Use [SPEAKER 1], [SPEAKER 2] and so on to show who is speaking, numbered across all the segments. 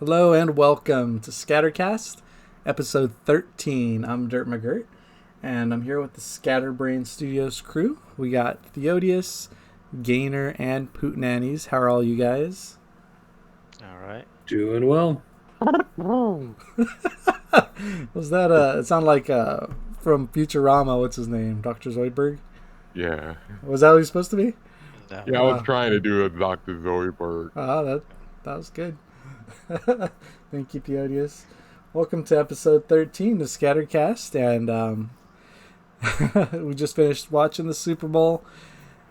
[SPEAKER 1] Hello and welcome to Scattercast, episode 13. I'm Dirt McGirt, and I'm here with the Scatterbrain Studios crew. We got Theodius, Gainer, and Pootanannies. How are all you guys?
[SPEAKER 2] All right.
[SPEAKER 3] Doing well.
[SPEAKER 1] Was that it sounded like from Futurama, what's his name? Dr. Zoidberg?
[SPEAKER 4] Yeah.
[SPEAKER 1] Was that what he's supposed to be?
[SPEAKER 2] No.
[SPEAKER 4] Yeah, I was trying to do a Dr. Zoidberg.
[SPEAKER 1] That was good. Thank you, Theodius. Welcome to episode 13 of Scattercast, and we just finished watching the Super Bowl.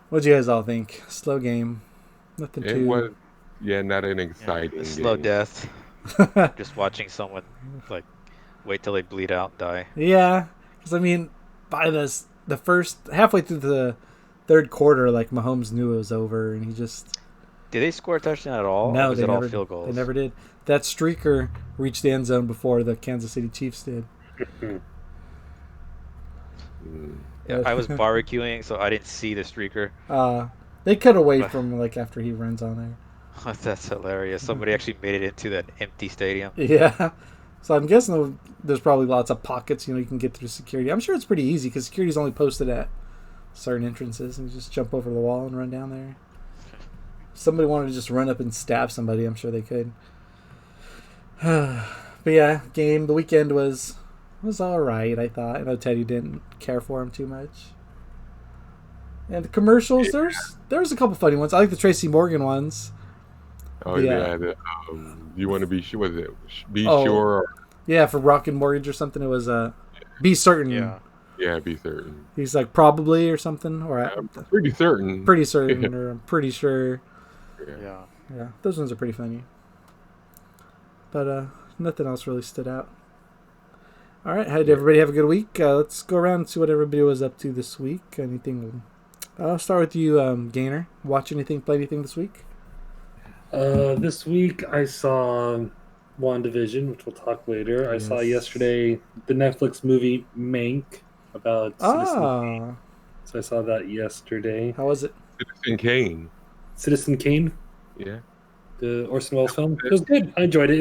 [SPEAKER 1] What'd you guys all think? Slow game. Nothing
[SPEAKER 4] It
[SPEAKER 1] too...
[SPEAKER 4] was, not an exciting
[SPEAKER 2] Slow
[SPEAKER 4] game.
[SPEAKER 2] death. Just watching someone wait till they bleed out and die.
[SPEAKER 1] Yeah, because I mean, by the first halfway through the third quarter, Mahomes knew it was over, and he just...
[SPEAKER 2] Did they score a touchdown at all?
[SPEAKER 1] No,
[SPEAKER 2] or was
[SPEAKER 1] they
[SPEAKER 2] it
[SPEAKER 1] never.
[SPEAKER 2] all field goals?
[SPEAKER 1] They never did. That streaker reached the end zone before the Kansas City Chiefs did.
[SPEAKER 2] Yeah, I was barbecuing, so I didn't see the streaker.
[SPEAKER 1] They cut away from after he runs on there.
[SPEAKER 2] That's hilarious. Somebody actually made it into that empty stadium.
[SPEAKER 1] Yeah. So I'm guessing there's probably lots of pockets, you can get through security. I'm sure it's pretty easy because security's only posted at certain entrances, and you just jump over the wall and run down there. If somebody wanted to just run up and stab somebody, I'm sure they could. But yeah, the weekend was all right, I thought. I know Teddy didn't care for him too much. And the commercials, there was a couple funny ones. I like the Tracy Morgan ones.
[SPEAKER 4] Oh,
[SPEAKER 1] Yeah.
[SPEAKER 4] you want to be sure? Was it be
[SPEAKER 1] Oh.
[SPEAKER 4] sure? Or,
[SPEAKER 1] Yeah, for Rocket Mortgage or something. It was Be Certain.
[SPEAKER 2] Yeah.
[SPEAKER 4] be certain.
[SPEAKER 1] He's like, probably or something. Or
[SPEAKER 4] I'm pretty certain.
[SPEAKER 1] pretty certain, or I'm pretty sure.
[SPEAKER 2] Yeah.
[SPEAKER 1] Yeah, those ones are pretty funny. But nothing else really stood out. All right, did everybody have a good week? Let's go around and see what everybody was up to this week. Anything? I'll start with you, Gainer. Watch anything, play anything this week?
[SPEAKER 3] This week I saw Wanda Vision, which we'll talk later.
[SPEAKER 1] Yes.
[SPEAKER 3] I saw yesterday the Netflix movie Mank about Citizen Kane. So I saw that yesterday.
[SPEAKER 1] How was it?
[SPEAKER 4] Citizen Kane.
[SPEAKER 3] Citizen Kane,
[SPEAKER 4] Yeah.
[SPEAKER 3] the Orson Welles film. It was good. I enjoyed it.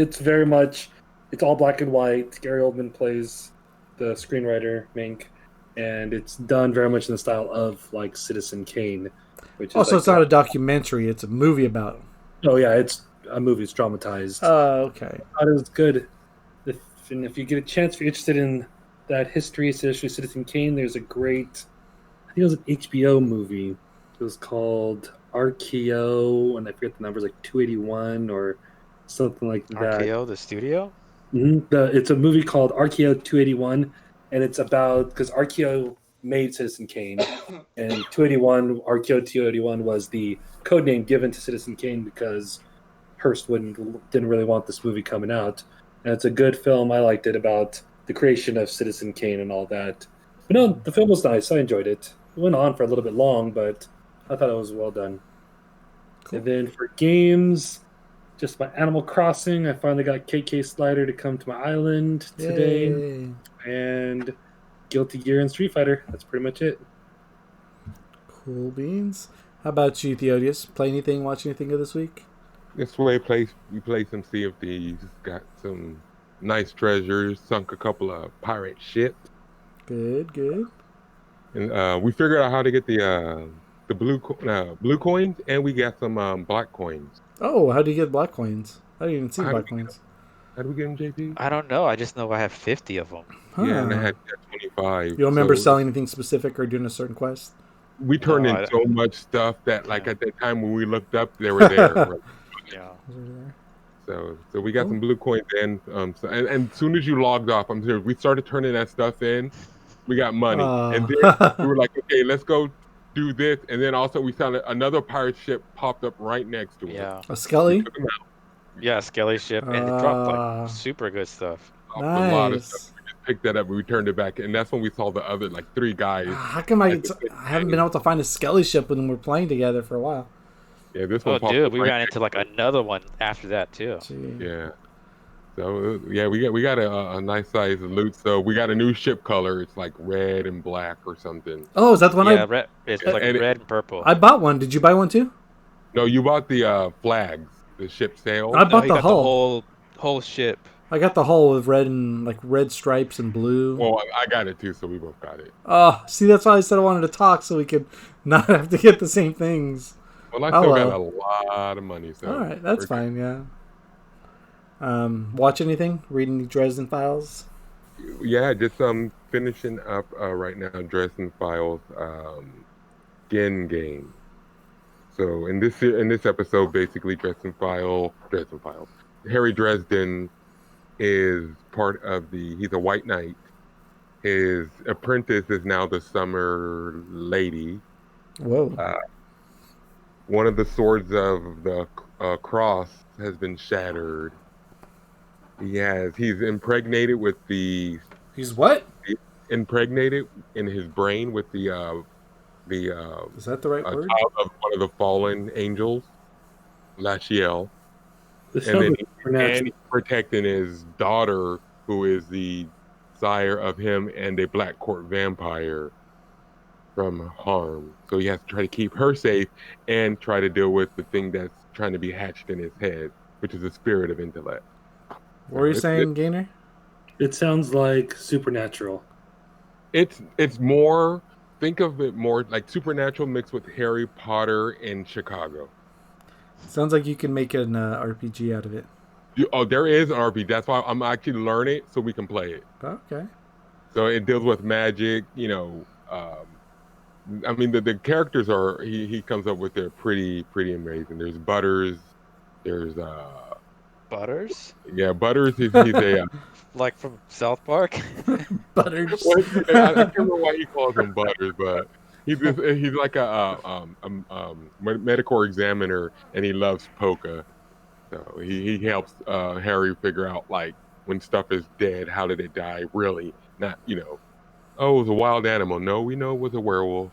[SPEAKER 3] It's all black and white. Gary Oldman plays the screenwriter Mank, and it's done very much in the style of like Citizen Kane. Which is
[SPEAKER 1] So it's not a documentary; it's a movie about him.
[SPEAKER 3] Oh yeah, it's a movie. It's dramatized.
[SPEAKER 1] Okay.
[SPEAKER 3] I thought it was good. If you get a chance, if you're interested in that history, especially Citizen Kane, there's a great, I think it was an HBO movie. It was called RKO, and I forget the numbers, like 281 or something like that.
[SPEAKER 2] RKO, the studio?
[SPEAKER 3] It's a movie called RKO 281, and it's about, because RKO made Citizen Kane, and RKO 281 was the code name given to Citizen Kane because Hearst didn't really want this movie coming out. And it's a good film. I liked it, about the creation of Citizen Kane and all that. But no, the film was nice. I enjoyed it. It went on for a little bit long, but I thought it was well done.
[SPEAKER 1] Cool.
[SPEAKER 3] And then for games, just my Animal Crossing. I finally got KK Slider to come to my island today.
[SPEAKER 1] Yay.
[SPEAKER 3] And Guilty Gear and Street Fighter. That's pretty much it.
[SPEAKER 1] Cool beans. How about you, Theodius? Play anything? Watch anything of this week?
[SPEAKER 4] This way, we played some Sea of Thieves. Got some nice treasures. Sunk a couple of pirate ships.
[SPEAKER 1] Good.
[SPEAKER 4] And we figured out how to get the blue coins, and we got some black coins.
[SPEAKER 1] Oh, how do you get black coins? I didn't even see
[SPEAKER 4] How
[SPEAKER 1] black
[SPEAKER 4] do you
[SPEAKER 1] coins.
[SPEAKER 4] How do we get them, JP?
[SPEAKER 2] I don't know. I just know I have 50 of them.
[SPEAKER 1] Huh.
[SPEAKER 4] Yeah, and I had 25.
[SPEAKER 1] You don't remember
[SPEAKER 4] so
[SPEAKER 1] selling anything specific or doing a certain quest?
[SPEAKER 4] We turned
[SPEAKER 2] No,
[SPEAKER 4] in so much stuff that,
[SPEAKER 2] Yeah.
[SPEAKER 4] at that time when we looked up, they were there.
[SPEAKER 2] Yeah.
[SPEAKER 4] So we got some blue coins in. And as soon as you logged off, I'm sure we started turning that stuff in. We got money, and then we were like, okay, let's go do this. And then also we found another pirate ship popped up right next to it.
[SPEAKER 2] Yeah.
[SPEAKER 1] A Skelly?
[SPEAKER 4] Took 'em out,
[SPEAKER 2] Yeah, Skelly ship. And it dropped
[SPEAKER 1] Ah.
[SPEAKER 2] super good stuff.
[SPEAKER 4] dropped a lot of
[SPEAKER 1] Nice.
[SPEAKER 4] stuff. We just picked that up and we turned it back, and that's when we saw the other three guys.
[SPEAKER 1] How come I haven't been able to find a Skelly ship when we're playing together for a while?
[SPEAKER 4] Yeah, this one
[SPEAKER 2] Oh,
[SPEAKER 4] popped
[SPEAKER 2] dude,
[SPEAKER 4] up
[SPEAKER 2] we
[SPEAKER 4] right
[SPEAKER 2] ran
[SPEAKER 4] next
[SPEAKER 2] into another one after that too.
[SPEAKER 1] Gee.
[SPEAKER 4] Yeah. So yeah, we got a nice size loot. So we got a new ship color. It's like red and black or something.
[SPEAKER 1] Oh, is that the one
[SPEAKER 2] Yeah, red. It's like
[SPEAKER 4] and it-
[SPEAKER 2] red and purple.
[SPEAKER 1] I bought one. Did you buy one too?
[SPEAKER 4] No, you bought the flags, the ship sail.
[SPEAKER 1] I bought
[SPEAKER 2] he
[SPEAKER 1] the
[SPEAKER 2] got
[SPEAKER 1] hull.
[SPEAKER 2] the Whole ship.
[SPEAKER 1] I got the hull with red and like red stripes and blue.
[SPEAKER 4] Well, I got it too, so we both got it.
[SPEAKER 1] Oh, see, that's why I said I wanted to talk so we could not have to get the same things.
[SPEAKER 4] Well, I
[SPEAKER 1] Oh,
[SPEAKER 4] still got
[SPEAKER 1] well.
[SPEAKER 4] a lot of money, so
[SPEAKER 1] All right, that's
[SPEAKER 4] we're good.
[SPEAKER 1] fine. Yeah. Watch anything? Reading the Dresden Files?
[SPEAKER 4] Yeah, just finishing up right now Dresden Files Skin game. So in this episode, basically Dresden Files. Harry Dresden is part of he's a white knight. His apprentice is now the Summer Lady.
[SPEAKER 1] Whoa.
[SPEAKER 4] One of the swords of the cross has been shattered. He's impregnated with
[SPEAKER 1] He's what?
[SPEAKER 4] impregnated in his brain with the
[SPEAKER 1] Is that the right word?
[SPEAKER 4] child of one of the fallen angels, Lachiel,
[SPEAKER 3] This
[SPEAKER 4] and
[SPEAKER 3] sounds
[SPEAKER 4] then
[SPEAKER 3] like supernatural.
[SPEAKER 4] he's protecting his daughter, who is the sire of him and a Black Court vampire from harm. So he has to try to keep her safe and try to deal with the thing that's trying to be hatched in his head, which is the spirit of intellect.
[SPEAKER 1] What were you saying, Gainer?
[SPEAKER 3] It sounds like supernatural.
[SPEAKER 4] It's more, think of it more like Supernatural mixed with Harry Potter in Chicago.
[SPEAKER 1] Sounds like you can make an RPG out of it.
[SPEAKER 4] There is an RPG. That's why I'm actually learning it so we can play it.
[SPEAKER 1] Okay.
[SPEAKER 4] So it deals with magic, I mean the characters are he comes up with they're pretty amazing. There's Butters, there's
[SPEAKER 2] Butters?
[SPEAKER 4] yeah, Butters he's a
[SPEAKER 2] Like from South Park?
[SPEAKER 1] Butters.
[SPEAKER 4] I can't remember why he calls him Butters, but he's like a medical examiner and he loves polka. So he helps Harry figure out like when stuff is dead, how did it die really? Not oh, it was a wild animal. No, we know it was a werewolf.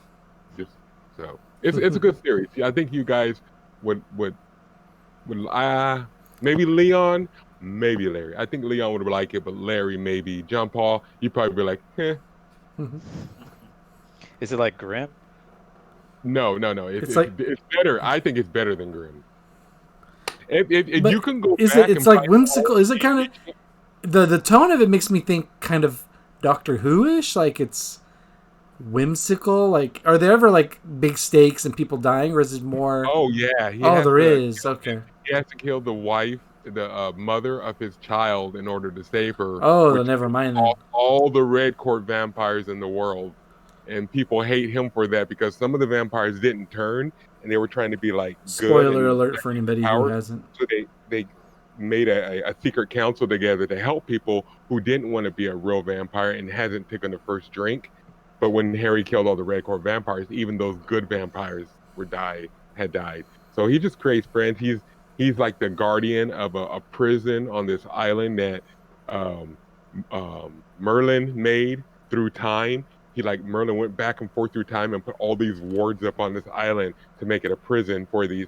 [SPEAKER 4] Just so it's a good series. I think you guys would maybe Leon, maybe Larry. I think Leon would like it, but Larry maybe. John Paul, you'd probably be like, eh.
[SPEAKER 2] Is it like Grimm?
[SPEAKER 4] No. It's better. I think it's better than Grimm. If
[SPEAKER 1] But
[SPEAKER 4] you can go
[SPEAKER 1] is
[SPEAKER 4] back
[SPEAKER 1] it? It's
[SPEAKER 4] and
[SPEAKER 1] like
[SPEAKER 4] find
[SPEAKER 1] whimsical. Is it kind of the tone of it makes me think kind of Doctor Who-ish? Like it's whimsical. Like are there ever like big stakes and people dying, or is it more?
[SPEAKER 4] Oh yeah,
[SPEAKER 1] There is. Okay.
[SPEAKER 4] He has to kill the wife, the mother of his child, in order to save her.
[SPEAKER 1] Oh,
[SPEAKER 4] which
[SPEAKER 1] never mind then.
[SPEAKER 4] all the Red Court vampires in the world, and people hate him for that because some of the vampires didn't turn, and they were trying to be like good.
[SPEAKER 1] Spoiler alert for anybody who hasn't.
[SPEAKER 4] So they made a secret council together to help people who didn't want to be a real vampire and hasn't taken the first drink. But when Harry killed all the Red Court vampires, even those good vampires had died. So he just creates friends. He's like the guardian of a prison on this island that Merlin made through time. Merlin went back and forth through time and put all these wards up on this island to make it a prison for these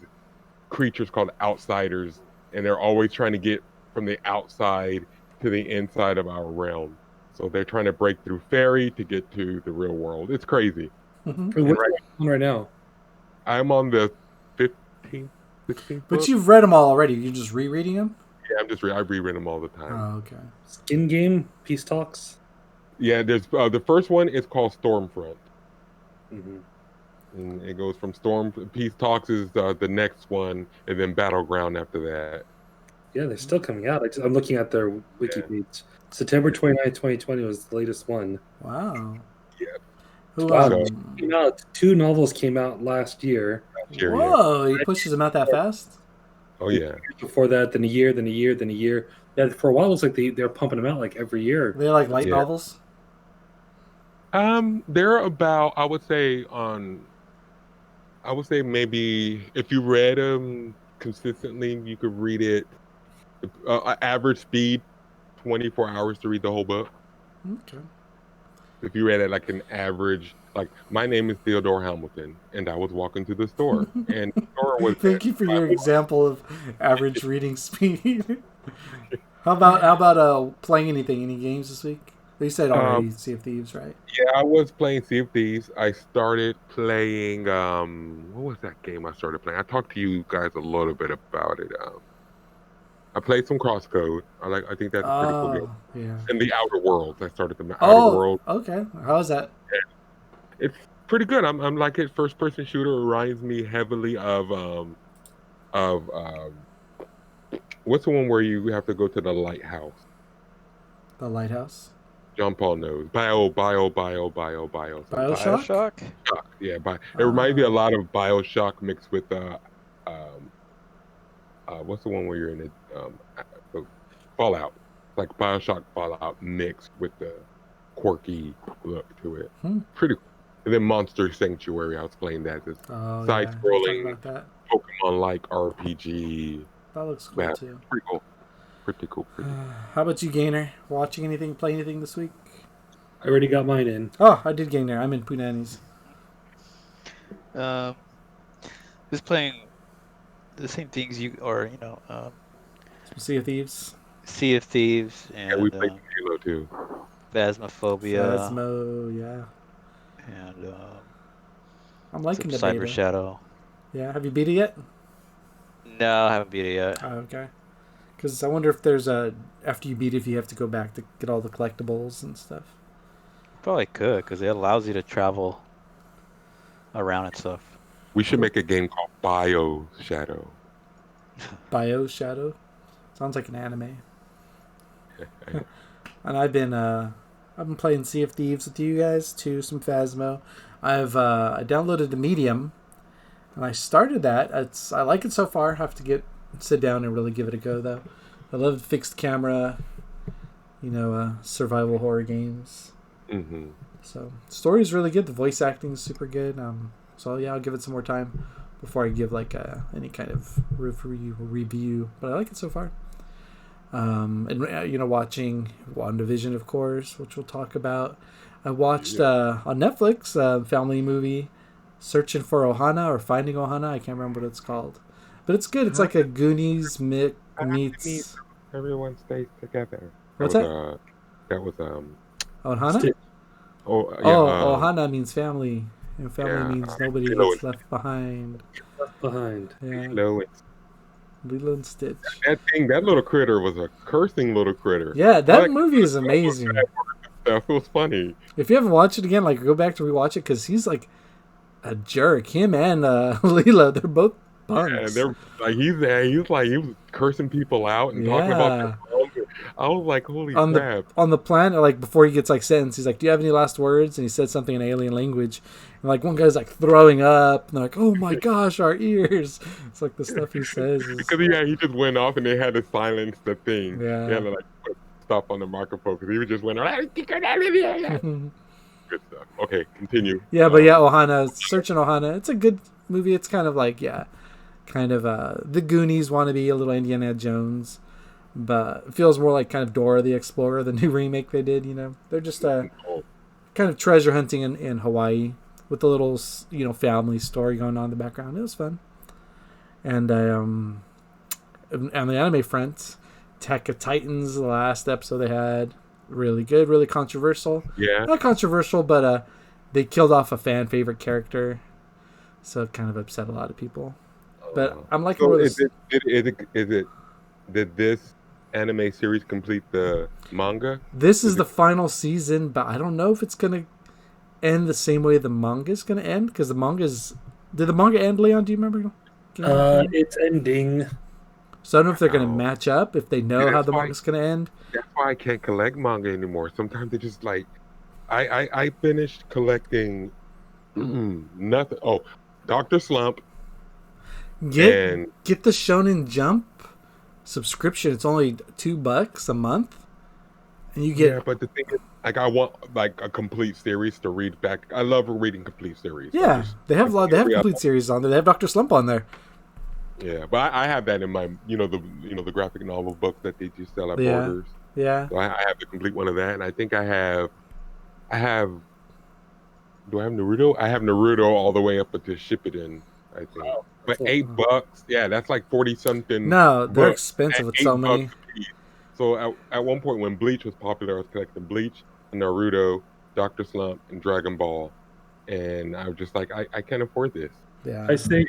[SPEAKER 4] creatures called outsiders, and they're always trying to get from the outside to the inside of our realm. So they're trying to break through fairy to get to the real world. It's crazy.
[SPEAKER 1] Mm-hmm.
[SPEAKER 3] What's right now?
[SPEAKER 4] I'm on the 15th, 16th
[SPEAKER 1] But
[SPEAKER 4] book.
[SPEAKER 1] you've read them all already. You're just rereading them.
[SPEAKER 4] Yeah, I reread them all the time.
[SPEAKER 1] Oh, okay.
[SPEAKER 3] Skin game, peace talks.
[SPEAKER 4] Yeah, there's the first one is called Stormfront.
[SPEAKER 3] Mm-hmm.
[SPEAKER 4] And it goes from Peace Talks is the next one, and then Battleground after that.
[SPEAKER 3] Yeah, they're still coming out. I'm looking at their wiki page. September 29, 2020 was the latest one.
[SPEAKER 1] Wow.
[SPEAKER 4] Yeah.
[SPEAKER 1] Who,
[SPEAKER 3] Came out, 2 novels came out last year.
[SPEAKER 1] Whoa, he pushes them out that fast?
[SPEAKER 4] Oh yeah.
[SPEAKER 3] Before that, then a year, then a year, then a year. Yeah, for a while, it was like they're pumping them out like every year.
[SPEAKER 1] They're like light novels?
[SPEAKER 4] They're about I would say maybe if you read them consistently, you could read it average speed 24 hours to read the whole book.
[SPEAKER 1] Okay.
[SPEAKER 4] If you read it like an average, like my name is Theodore Hamilton, and I was walking to the store, and the store was.
[SPEAKER 1] Thank you for your example of average reading speed. How about playing anything? Any games this week? You said already Sea of Thieves, right?
[SPEAKER 4] Yeah, I was playing Sea of Thieves. I started playing. What was that game I started playing? I talked to you guys a little bit about it. I played some Crosscode. I think that's a pretty cool game.
[SPEAKER 1] Oh, yeah.
[SPEAKER 4] And the Outer Worlds. I started the Outer
[SPEAKER 1] Oh,
[SPEAKER 4] World.
[SPEAKER 1] okay. How's that?
[SPEAKER 4] It's pretty good. I'm like it. First person shooter reminds me heavily of what's the one where you have to go to the lighthouse?
[SPEAKER 1] The Lighthouse?
[SPEAKER 4] John Paul knows. Bio. Something.
[SPEAKER 1] Bioshock?
[SPEAKER 2] Bioshock?
[SPEAKER 4] Yeah, it reminds me a lot of Bioshock mixed with what's the one where you're in it? Fallout. Like Bioshock Fallout mixed with the quirky look to it. Pretty cool. And then Monster Sanctuary, I was playing that. This
[SPEAKER 1] Oh,
[SPEAKER 4] side-scrolling
[SPEAKER 1] yeah. Talk about that.
[SPEAKER 4] Pokemon-like RPG.
[SPEAKER 1] That looks cool, too.
[SPEAKER 4] Pretty cool. Pretty cool.
[SPEAKER 1] How about you, Gainer? Watching anything, playing anything this week?
[SPEAKER 3] I already got mine in.
[SPEAKER 1] Oh, I did Gainer. I'm in Punani's.
[SPEAKER 2] Just playing the same things
[SPEAKER 1] Sea of Thieves.
[SPEAKER 2] Sea of Thieves and
[SPEAKER 4] Yeah, we played Halo too.
[SPEAKER 2] Phasmophobia
[SPEAKER 1] Phasmo, yeah.
[SPEAKER 2] and
[SPEAKER 1] I'm liking the
[SPEAKER 2] Cyber
[SPEAKER 1] beta.
[SPEAKER 2] Shadow.
[SPEAKER 1] Yeah, have you beat it yet?
[SPEAKER 2] No, I haven't beat it yet.
[SPEAKER 1] Oh, okay. Because I wonder if there's after you beat it, if you have to go back to get all the collectibles and stuff.
[SPEAKER 2] Probably could, because it allows you to travel around and stuff.
[SPEAKER 4] We should make a game called Bio Shadow.
[SPEAKER 1] Shadow. Sounds like an anime. And I've been playing Sea of Thieves with you guys too, some Phasmo. I downloaded the Medium, and I started that. I like it so far. Have to sit down and really give it a go though. I love fixed camera, survival horror games.
[SPEAKER 4] Mm-hmm.
[SPEAKER 1] So story's really good. The voice acting is super good. So yeah, I'll give it some more time before I give any kind of review. But I like it so far. And watching Wanda Vision, of course, which we'll talk about. I watched on Netflix family movie, Searching for Ohana or Finding Ohana. I can't remember what it's called, but it's good. It's like a Goonies meets.
[SPEAKER 4] Everyone stays together.
[SPEAKER 1] What's that?
[SPEAKER 4] That was
[SPEAKER 1] Ohana? Ohana means family, and family means nobody gets left behind. Yeah. Lilo and Stitch.
[SPEAKER 4] That little critter was a cursing little critter.
[SPEAKER 1] Yeah, that movie is amazing.
[SPEAKER 4] It was funny.
[SPEAKER 1] If you haven't watched it again, go back to rewatch it because he's like a jerk. Him and Lilo, they're both punks.
[SPEAKER 4] Yeah, they're like he was cursing people out and talking about their moms. I was like, holy crap!
[SPEAKER 1] On the planet, before he gets sentenced, he's like, "Do you have any last words?" And he said something in alien language, and one guy's throwing up, and they're like, "Oh my gosh, our ears!" It's the stuff he says.
[SPEAKER 4] Because he just went off, and they had to silence the thing.
[SPEAKER 1] Yeah,
[SPEAKER 4] they had to put stuff on the microphone because he was just went. Good stuff. Okay, continue.
[SPEAKER 1] Yeah, but Ohana, Searching Ohana. It's a good movie. It's kind of the Goonies wannabe, a little Indiana Jones. But it feels more like kind of Dora the Explorer, the new remake they did, They're just kind of treasure hunting in Hawaii with a little, family story going on in the background. It was fun. And on the anime front, Attack of Titans, the last episode they had, really good, really controversial.
[SPEAKER 4] Yeah.
[SPEAKER 1] Not controversial, but they killed off a fan favorite character. So it kind of upset a lot of people. But I'm liking
[SPEAKER 4] so
[SPEAKER 1] where
[SPEAKER 4] did this anime series complete the manga?
[SPEAKER 1] This is the final season, but I don't know if it's going to end the same way the manga is going to end, because the manga's... Did the manga end, Leon? Do you remember?
[SPEAKER 3] It's ending.
[SPEAKER 1] So I don't know if they're going to match up, if they know how the manga's going to end.
[SPEAKER 4] That's why I can't collect manga anymore. Sometimes they just I finished collecting nothing. Oh, Dr. Slump.
[SPEAKER 1] Get the Shonen Jump subscription. It's only $2 a month, and you get.
[SPEAKER 4] Yeah, but the thing is, I want a complete series to read back. I love reading complete series.
[SPEAKER 1] Yeah, they have complete series on there. They have Dr. Slump on there.
[SPEAKER 4] Yeah, but I have that in my the graphic novel book that they just sell at Borders.
[SPEAKER 1] Yeah.
[SPEAKER 4] So I have the complete one of that, and I think I have. Do I have Naruto? I have Naruto all the way up to Shippuden, I think.
[SPEAKER 3] Wow.
[SPEAKER 4] But $8, yeah, that's 40 something.
[SPEAKER 1] No, they're expensive with so many.
[SPEAKER 4] So at one point when Bleach was popular, I was collecting Bleach, Naruto, Dr. Slump, and Dragon Ball, and I was just I can't afford this.
[SPEAKER 3] Yeah. I say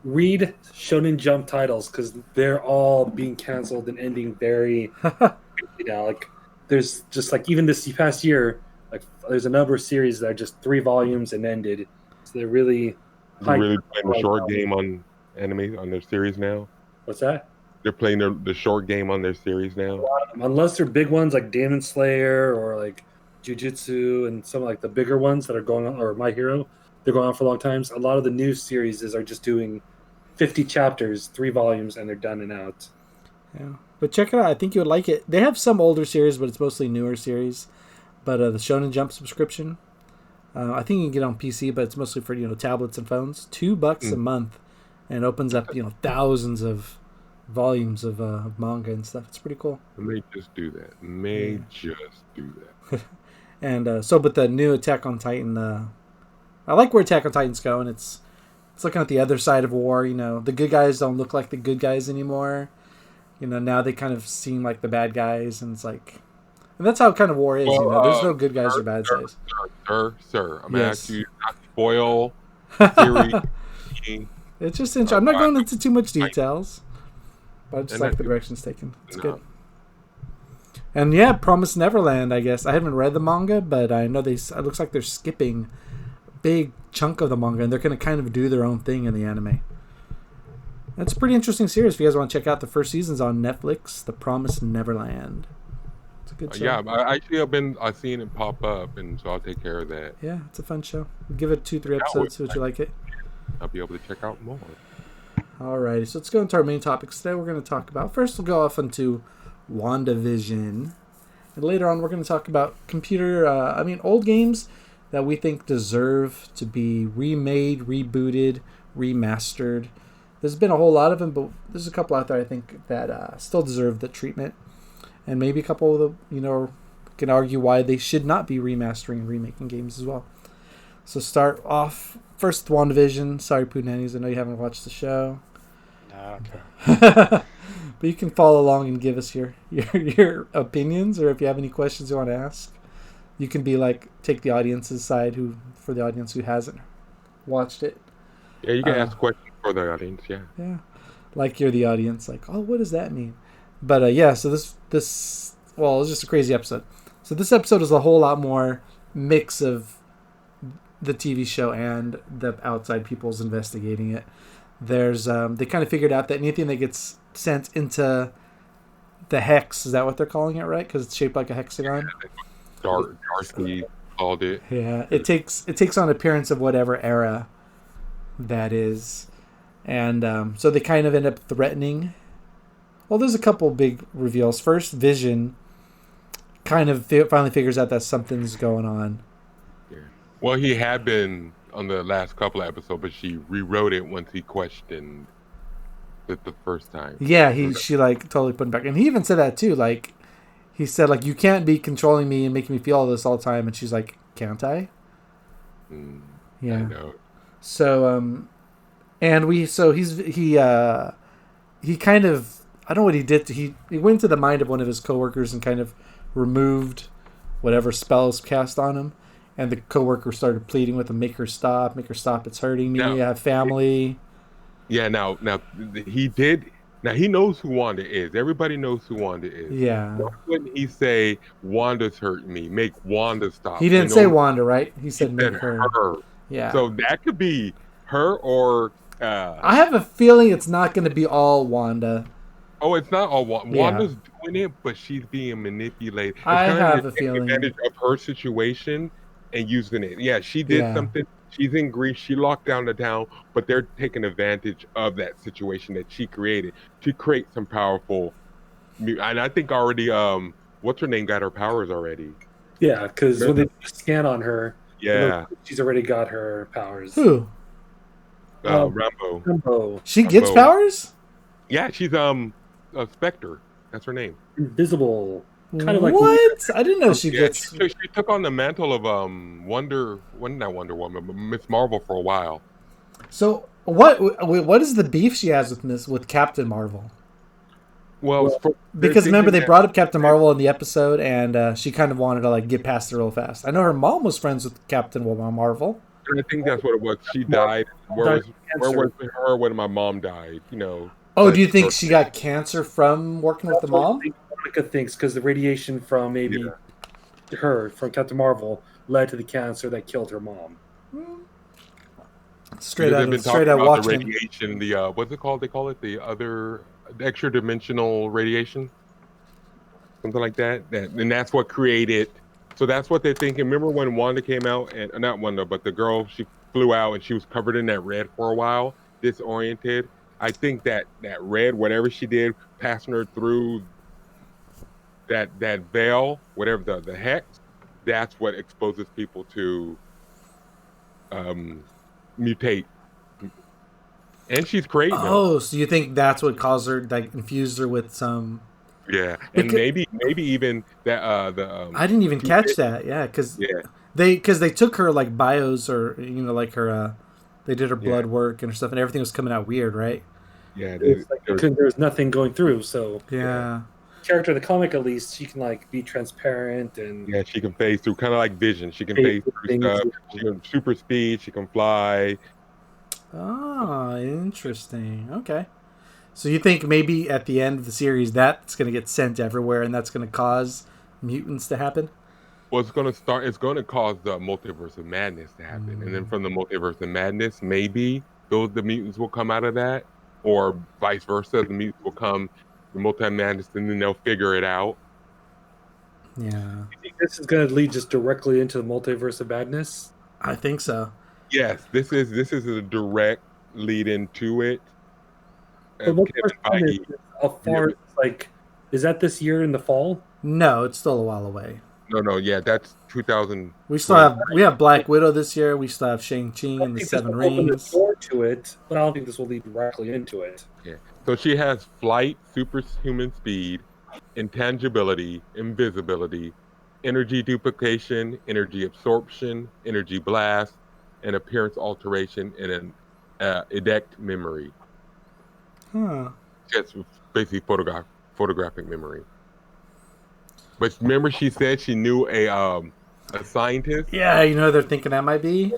[SPEAKER 3] read Shonen Jump titles because they're all being canceled and ending very quickly now. Like there's just like even this past year, like there's a number of series that are just 3 volumes and ended. So they're really
[SPEAKER 4] They're really playing the short game on anime on their series now.
[SPEAKER 3] What's that?
[SPEAKER 4] They're playing the short game on their series now.
[SPEAKER 3] Unless they're big ones like Demon Slayer or like Jujutsu and some like the bigger ones that are going on, or My Hero, they're going on for long times. A lot of the new series are just doing 50 chapters, 3 volumes, and they're done and out.
[SPEAKER 1] Yeah, but check it out. I think you would like it. They have some older series, but it's mostly newer series. But the Shonen Jump subscription, I think you can get on PC, but it's mostly for tablets and phones. $2 a month, and it opens up thousands of volumes of manga and stuff. It's pretty cool.
[SPEAKER 4] May just do that. Just do that.
[SPEAKER 1] And but the new Attack on Titan, I like where Attack on Titan's going. It's looking at the other side of war. The good guys don't look like the good guys anymore. Now they kind of seem like the bad guys, and it's like, and that's how kind of war is. There's no good guys or bad guys.
[SPEAKER 4] Sir, I'm gonna ask you not to spoil the series.
[SPEAKER 1] It's just interesting. I'm not going into too much details, but I just like the direction it's taken. It's good. And yeah, Promised Neverland, I guess. I haven't read the manga, but I know it looks like they're skipping a big chunk of the manga, and they're going to kind of do their own thing in the anime. It's a pretty interesting series. If you guys want to check out, the first season's on Netflix, The Promised Neverland. It's a good show.
[SPEAKER 4] Yeah, I've seen it pop up, and so I'll take care of that.
[SPEAKER 1] Yeah, it's a fun show. Give it 2-3 episodes, see what you like it.
[SPEAKER 4] I'll be able to check out more.
[SPEAKER 1] Alrighty, so let's go into our main topics today. We're going to talk about, first we'll go off into Wanda Vision. And later on, we're going to talk about old games that we think deserve to be remade, rebooted, remastered. There's been a whole lot of them, but there's a couple out there I think that still deserve the treatment. And maybe a couple of them, can argue why they should not be remastering and remaking games as well. So start off first, Wanda Vision. Sorry, Poo Nannies, I know you haven't watched the show.
[SPEAKER 2] No, okay.
[SPEAKER 1] But you can follow along and give us your opinions, or if you have any questions you want to ask, you can be like, take the audience's side, for the audience who hasn't watched it.
[SPEAKER 4] Yeah, you can ask questions for the audience. Yeah.
[SPEAKER 1] Yeah, like you're the audience. Like, oh, what does that mean? But so this it was just a crazy episode. So this episode is a whole lot more mix of the TV show and the outside people's investigating it. There's they kind of figured out that anything that gets sent into the hex, is that what they're calling it, right? Because it's shaped like a hexagon.
[SPEAKER 4] Darcy called it.
[SPEAKER 1] Yeah, it takes on appearance of whatever era that is, and so they kind of end up threatening. Well, there's a couple big reveals. First, Vision kind of finally figures out that something's going on.
[SPEAKER 4] Yeah. Well, he had been on the last couple of episodes, but she rewrote it once he questioned it the first time.
[SPEAKER 1] Yeah, she like totally put him back, and he even said that too. Like, he said, like, you can't be controlling me and making me feel all this all the time, and she's like, can't I? Yeah.
[SPEAKER 4] I know.
[SPEAKER 1] So he kind of, I don't know what he did. He went into the mind of one of his coworkers and kind of removed whatever spells cast on him. And the coworker started pleading with him, make her stop, it's hurting me, I have family.
[SPEAKER 4] Yeah, now he did. Now he knows who Wanda is. Everybody knows who Wanda is.
[SPEAKER 1] Yeah.
[SPEAKER 4] Why wouldn't he say, Wanda's hurting me, make Wanda stop?
[SPEAKER 1] He didn't say Wanda, right? He said make her. Yeah.
[SPEAKER 4] So that could be her or...
[SPEAKER 1] I have a feeling it's not going to be all Wanda.
[SPEAKER 4] Oh, it's not all Wanda. Wanda's doing it, but she's being manipulated.
[SPEAKER 1] I have a feeling.
[SPEAKER 4] Advantage of her situation and using it. Yeah, she did something. She's in Greece. She locked down the town, but they're taking advantage of that situation that she created to create some powerful. And I think already, what's her name got her powers already.
[SPEAKER 3] Yeah, because when they scan on her, she's already got her powers.
[SPEAKER 1] Who?
[SPEAKER 4] Rambo.
[SPEAKER 1] She gets powers?
[SPEAKER 4] Yeah, she's a Spectre. That's her name.
[SPEAKER 3] Invisible.
[SPEAKER 1] Kind of like what? I didn't know she gets.
[SPEAKER 4] She took on the mantle of Wonder Woman, but Miss Marvel for a while.
[SPEAKER 1] So what is the beef she has with Captain Marvel?
[SPEAKER 4] Well,
[SPEAKER 1] because remember they brought up Captain Marvel in the episode, and she kind of wanted to like get past it real fast. I know her mom was friends with Captain Marvel.
[SPEAKER 4] And I think that's what it was. She died. Where was her when my mom died? You know.
[SPEAKER 1] Oh, do you think she got cancer from working with the mom?
[SPEAKER 3] Monica thinks because the radiation from her from Captain Marvel led to the cancer that killed her mom.
[SPEAKER 1] Straight out Watchmen.
[SPEAKER 4] The radiation, the what's it called? They call it the extra dimensional radiation, something like that. And that's what created. So that's what they're thinking. Remember when Wanda came out, and not Wanda, but the girl, she flew out and she was covered in that red for a while, disoriented. I think that red, whatever she did, passing her through that veil, whatever the hex, that's what exposes people to mutate. And she's crazy.
[SPEAKER 1] Oh, so you think that's what caused her, like, infused her with some?
[SPEAKER 4] Yeah, and maybe even that
[SPEAKER 1] I didn't even catch that. Yeah, because they took her like bios, or like her they did her blood work and her stuff, and everything was coming out weird, right?
[SPEAKER 4] Yeah,
[SPEAKER 3] there's nothing going through. So character in the comic, at least, she can like be transparent and
[SPEAKER 4] she can phase through, kind of like Vision. She can phase through stuff. She can super speed. She can fly.
[SPEAKER 1] Oh, interesting. Okay. So you think maybe at the end of the series that's going to get sent everywhere, and that's going to cause mutants to happen?
[SPEAKER 4] Well, it's going to cause the multiverse of madness to happen. And then from the multiverse of madness, maybe the mutants will come out of that, or vice versa. The mutants will come, the multi-madness, and then they'll figure it out.
[SPEAKER 1] Yeah.
[SPEAKER 3] You think this is going to lead just directly into the multiverse of madness?
[SPEAKER 1] I think so.
[SPEAKER 4] Yes, this is a direct lead into it.
[SPEAKER 3] Is that this year in the fall?
[SPEAKER 1] No, it's still a while away.
[SPEAKER 4] No, yeah, that's 2000.
[SPEAKER 1] We have Black Widow this year. We still have Shang-Chi and the Seven Rings.
[SPEAKER 3] Door to it, but I don't think this will lead directly into it.
[SPEAKER 4] Yeah. So she has flight, superhuman speed, intangibility, invisibility, energy duplication, energy absorption, energy blast, and appearance alteration, and an edect memory.
[SPEAKER 1] Huh.
[SPEAKER 4] That's basically photographic memory. But remember, she said she knew a scientist.
[SPEAKER 1] Yeah, they're thinking that might be.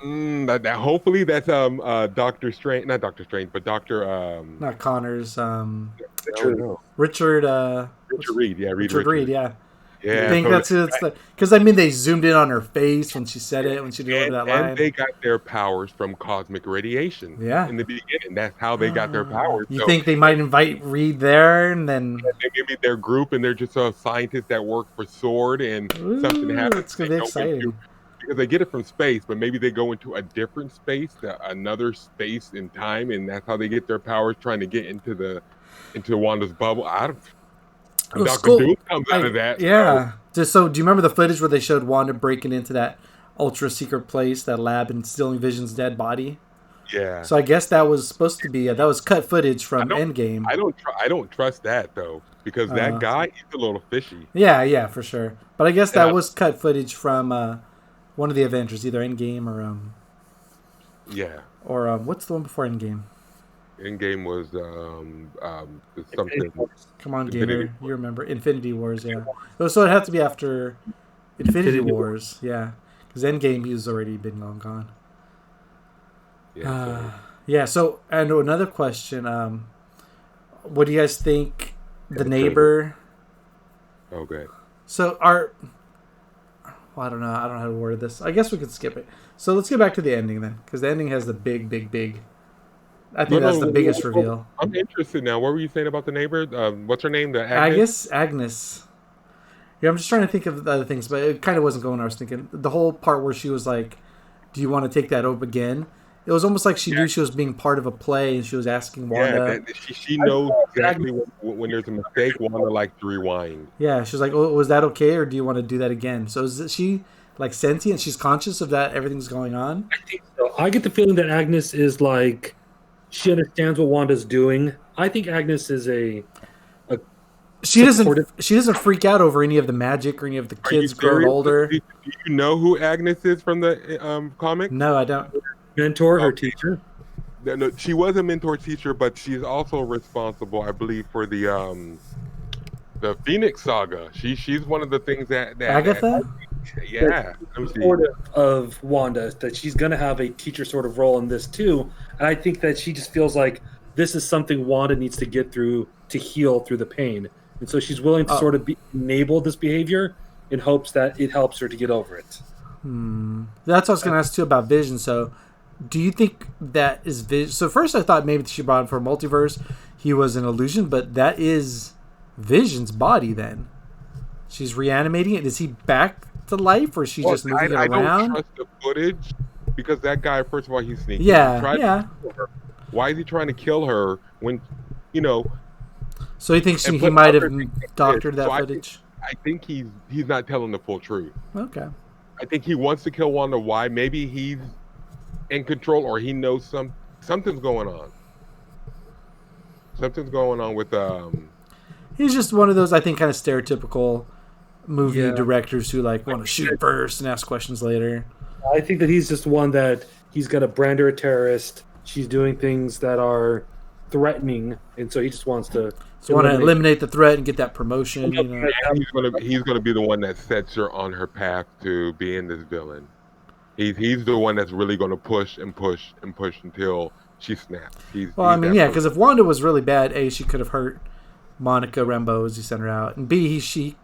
[SPEAKER 4] Hopefully that's Doctor Strange, not Doctor Strange, but Doctor.
[SPEAKER 1] Not Connors.
[SPEAKER 4] Richard
[SPEAKER 1] Reed.
[SPEAKER 4] Yeah,
[SPEAKER 1] Richard Reed. Yeah.
[SPEAKER 4] Yeah,
[SPEAKER 1] I think that's it. Because they zoomed in on her face when she said it, when she delivered that line.
[SPEAKER 4] And they got their powers from cosmic radiation.
[SPEAKER 1] Yeah.
[SPEAKER 4] In the beginning, that's how they got their powers.
[SPEAKER 1] You think they might invite Reed there, and then
[SPEAKER 4] maybe their group, and they're just a scientist that work for SWORD, and something happens.
[SPEAKER 1] It's gonna be exciting.
[SPEAKER 4] Because they get it from space, but maybe they go into a different space, another space in time, and that's how they get their powers, trying to get into Wanda's bubble. Dr. Doom comes out of that.
[SPEAKER 1] Yeah. So, do you remember the footage where they showed Wanda breaking into that ultra secret place, that lab, and stealing Vision's dead body?
[SPEAKER 4] Yeah.
[SPEAKER 1] So I guess that was supposed to be that was cut footage from Endgame.
[SPEAKER 4] I don't trust that though, because that guy is a little fishy.
[SPEAKER 1] Yeah, for sure. But I guess that was cut footage from one of the Avengers, either Endgame or what's the one before Endgame?
[SPEAKER 4] Endgame was something.
[SPEAKER 1] Come on, gamer, you remember Infinity Wars? Yeah. So it had to be after Infinity Wars, yeah, because Endgame he's already been long gone. Yeah. So and another question: what do you guys think? The neighbor.
[SPEAKER 4] Okay.
[SPEAKER 1] So I don't know. I don't know how to word this. I guess we could skip it. So let's get back to the ending then, because the ending has the big. I think that's the biggest reveal.
[SPEAKER 4] I'm interested now. What were you saying about the neighbor? What's her name?
[SPEAKER 1] Agnes. Yeah, I'm just trying to think of the other things, but it kind of wasn't going. I was thinking the whole part where she was like, "Do you want to take that up again?" It was almost like she knew she was being part of a play, and she was asking Wanda.
[SPEAKER 4] Yeah, she knows exactly when there's a mistake. Wanda likes to rewind.
[SPEAKER 1] Yeah, she was like, "Oh, was that okay, or do you want to do that again?" So is she like sentient? She's conscious of that. Everything's going on.
[SPEAKER 3] I think so. I get the feeling that Agnes is like. She understands what Wanda's doing. I think Agnes is
[SPEAKER 1] She doesn't freak out over any of the magic or any of the kids growing older.
[SPEAKER 4] Do you know who Agnes is from the comic?
[SPEAKER 1] No, I don't.
[SPEAKER 3] Mentor, her teacher.
[SPEAKER 4] No, she was a mentor teacher, but she's also responsible, I believe, for the Phoenix Saga. She's one of the things that
[SPEAKER 1] Agatha.
[SPEAKER 4] Yeah. Let me see.
[SPEAKER 3] supportive of Wanda, that she's going to have a teacher sort of role in this too. And I think that she just feels like this is something Wanda needs to get through to heal through the pain. And so she's willing to sort of enable this behavior in hopes that it helps her to get over it.
[SPEAKER 1] That's what I was going to ask too about Vision. So, do you think that is Vision? So first I thought maybe she brought him for a multiverse. He was an illusion, but that is Vision's body then. She's reanimating it. Is he back to life, or is she just moving it around?
[SPEAKER 4] I don't trust the footage because that guy, first of all, he's sneaky.
[SPEAKER 1] Yeah,
[SPEAKER 4] He tried
[SPEAKER 1] yeah.
[SPEAKER 4] to kill her. Why is he trying to kill her when,
[SPEAKER 1] So he thinks he
[SPEAKER 4] put
[SPEAKER 1] might have
[SPEAKER 4] other things in
[SPEAKER 1] doctored
[SPEAKER 4] it.
[SPEAKER 1] that
[SPEAKER 4] So
[SPEAKER 1] footage?
[SPEAKER 4] I think he's not telling the full truth.
[SPEAKER 1] Okay.
[SPEAKER 4] I think he wants to kill Wanda. Why? Maybe he's in control, or he knows something's going on. Something's going on with
[SPEAKER 1] He's just one of those, I think, kind of stereotypical movie
[SPEAKER 3] Yeah.
[SPEAKER 1] directors who want to shoot first and ask questions later.
[SPEAKER 3] I think that he's just one that he's going to brand her a terrorist. She's doing things that are threatening, and so he just wants to
[SPEAKER 1] eliminate the threat and get that promotion.
[SPEAKER 4] He's gonna be the one that sets her on her path to being this villain. He's the one that's really gonna push and push and push until she snaps.
[SPEAKER 1] Because if Wanda was really bad, A, she could have hurt Monica Rambeau as he sent her out, and B, he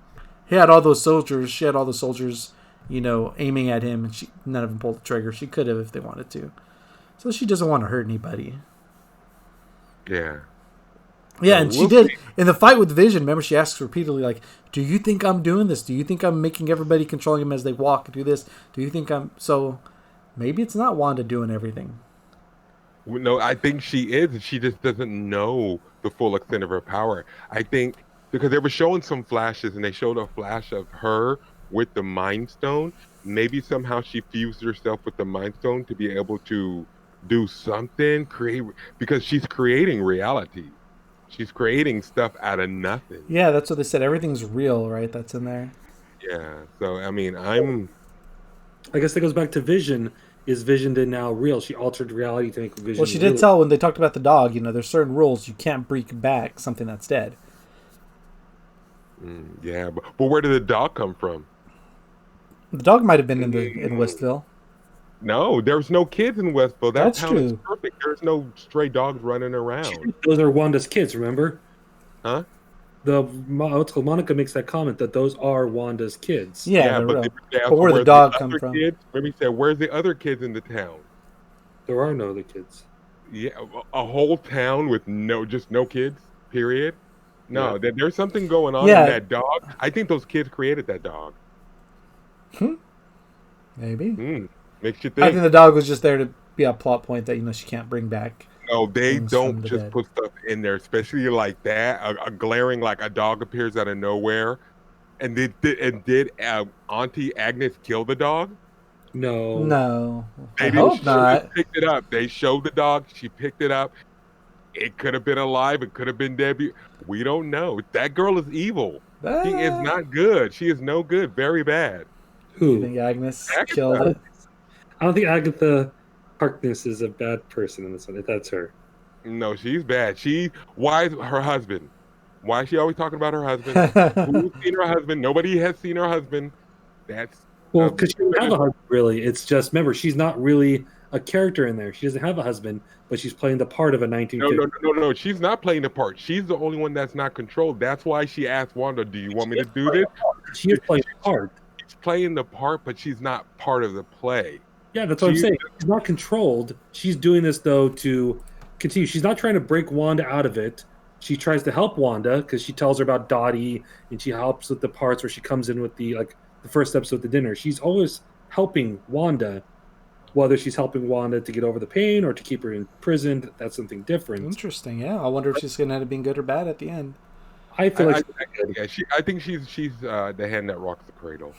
[SPEAKER 1] had all those soldiers. She had all the soldiers, aiming at him, and none of them pulled the trigger. She could have if they wanted to. So she doesn't want to hurt anybody.
[SPEAKER 4] Yeah.
[SPEAKER 1] Yeah, and she did in the fight with Vision. Remember, she asks repeatedly, "Do you think I'm doing this? Do you think I'm making everybody controlling him as they walk? Do this? Do you think I'm?" So maybe it's not Wanda doing everything.
[SPEAKER 4] No, I think she is. She just doesn't know the full extent of her power. I think because they were showing some flashes, and they showed a flash of her with the Mind Stone. Maybe somehow she fused herself with the Mind Stone to be able to do something, because she's creating reality. She's creating stuff out of nothing.
[SPEAKER 1] Yeah, that's what they said. Everything's real, right? That's in there.
[SPEAKER 4] Yeah. So I
[SPEAKER 3] guess that goes back to Vision. Is Vision then now real? She altered reality to make Vision.
[SPEAKER 1] Well, she did tell when they talked about the dog. There's certain rules you can't bring back something that's dead.
[SPEAKER 4] Yeah, but where did the dog come from?
[SPEAKER 1] The dog might have been in Westville.
[SPEAKER 4] No, there's no kids in Westville. That
[SPEAKER 1] That's
[SPEAKER 4] town is
[SPEAKER 1] true.
[SPEAKER 4] perfect. There's no stray dogs running around.
[SPEAKER 3] Those are Wanda's kids, remember?
[SPEAKER 4] Huh?
[SPEAKER 3] Monica makes that comment that those are Wanda's kids.
[SPEAKER 1] Yeah, they're
[SPEAKER 4] but
[SPEAKER 1] real.
[SPEAKER 4] they asked
[SPEAKER 1] But where the
[SPEAKER 4] where's
[SPEAKER 1] dog
[SPEAKER 4] other
[SPEAKER 1] come from?
[SPEAKER 4] kids? Maybe he said, "Where's the other kids in the town?"
[SPEAKER 3] There are no other kids.
[SPEAKER 4] Yeah, a whole town with no kids. Period. No, there's something going on in that dog. I think those kids created that dog.
[SPEAKER 1] Maybe.
[SPEAKER 4] Makes you think.
[SPEAKER 1] I think the dog was just there to be a plot point that she can't bring back.
[SPEAKER 4] No, they
[SPEAKER 1] things from
[SPEAKER 4] don't
[SPEAKER 1] the
[SPEAKER 4] just
[SPEAKER 1] dead.
[SPEAKER 4] put stuff in there, especially like that. A glaring, like a dog appears out of nowhere. And did Auntie Agnes kill the dog?
[SPEAKER 3] No.
[SPEAKER 1] I hope not.
[SPEAKER 4] She picked it up. They showed the dog. She picked it up. It could have been alive. It could have been Debbie. We don't know. That girl is evil. She is not good. She is no good. Very bad.
[SPEAKER 1] You think Agnes killed it?
[SPEAKER 3] I don't think Agatha Harkness is a bad person in this one. If that's her.
[SPEAKER 4] No, she's bad. Why is her husband? Why is she always talking about her husband? Who's seen her husband? Nobody has seen her husband. That's
[SPEAKER 3] because she doesn't have a husband, really. It's just, remember, she's not really a character in there. She doesn't have a husband, but she's playing the part of a 1950s.
[SPEAKER 4] No. She's not playing the part. She's the only one that's not controlled. That's why she asked Wanda, "Do you want me to do this?"
[SPEAKER 3] She is playing the part.
[SPEAKER 4] She's playing the part, but she's not part of the play.
[SPEAKER 3] Yeah, that's what I'm saying. She's not controlled. She's doing this, though, to continue. She's not trying to break Wanda out of it. She tries to help Wanda because she tells her about Dottie, and she helps with the parts where she comes in with the first episode of the dinner. She's always helping Wanda, whether she's helping Wanda to get over the pain or to keep her imprisoned. That's something different.
[SPEAKER 1] Interesting. Yeah, I wonder if she's going to end up being good or bad at the end.
[SPEAKER 3] I feel like
[SPEAKER 4] I think she's the hand that rocks the cradle.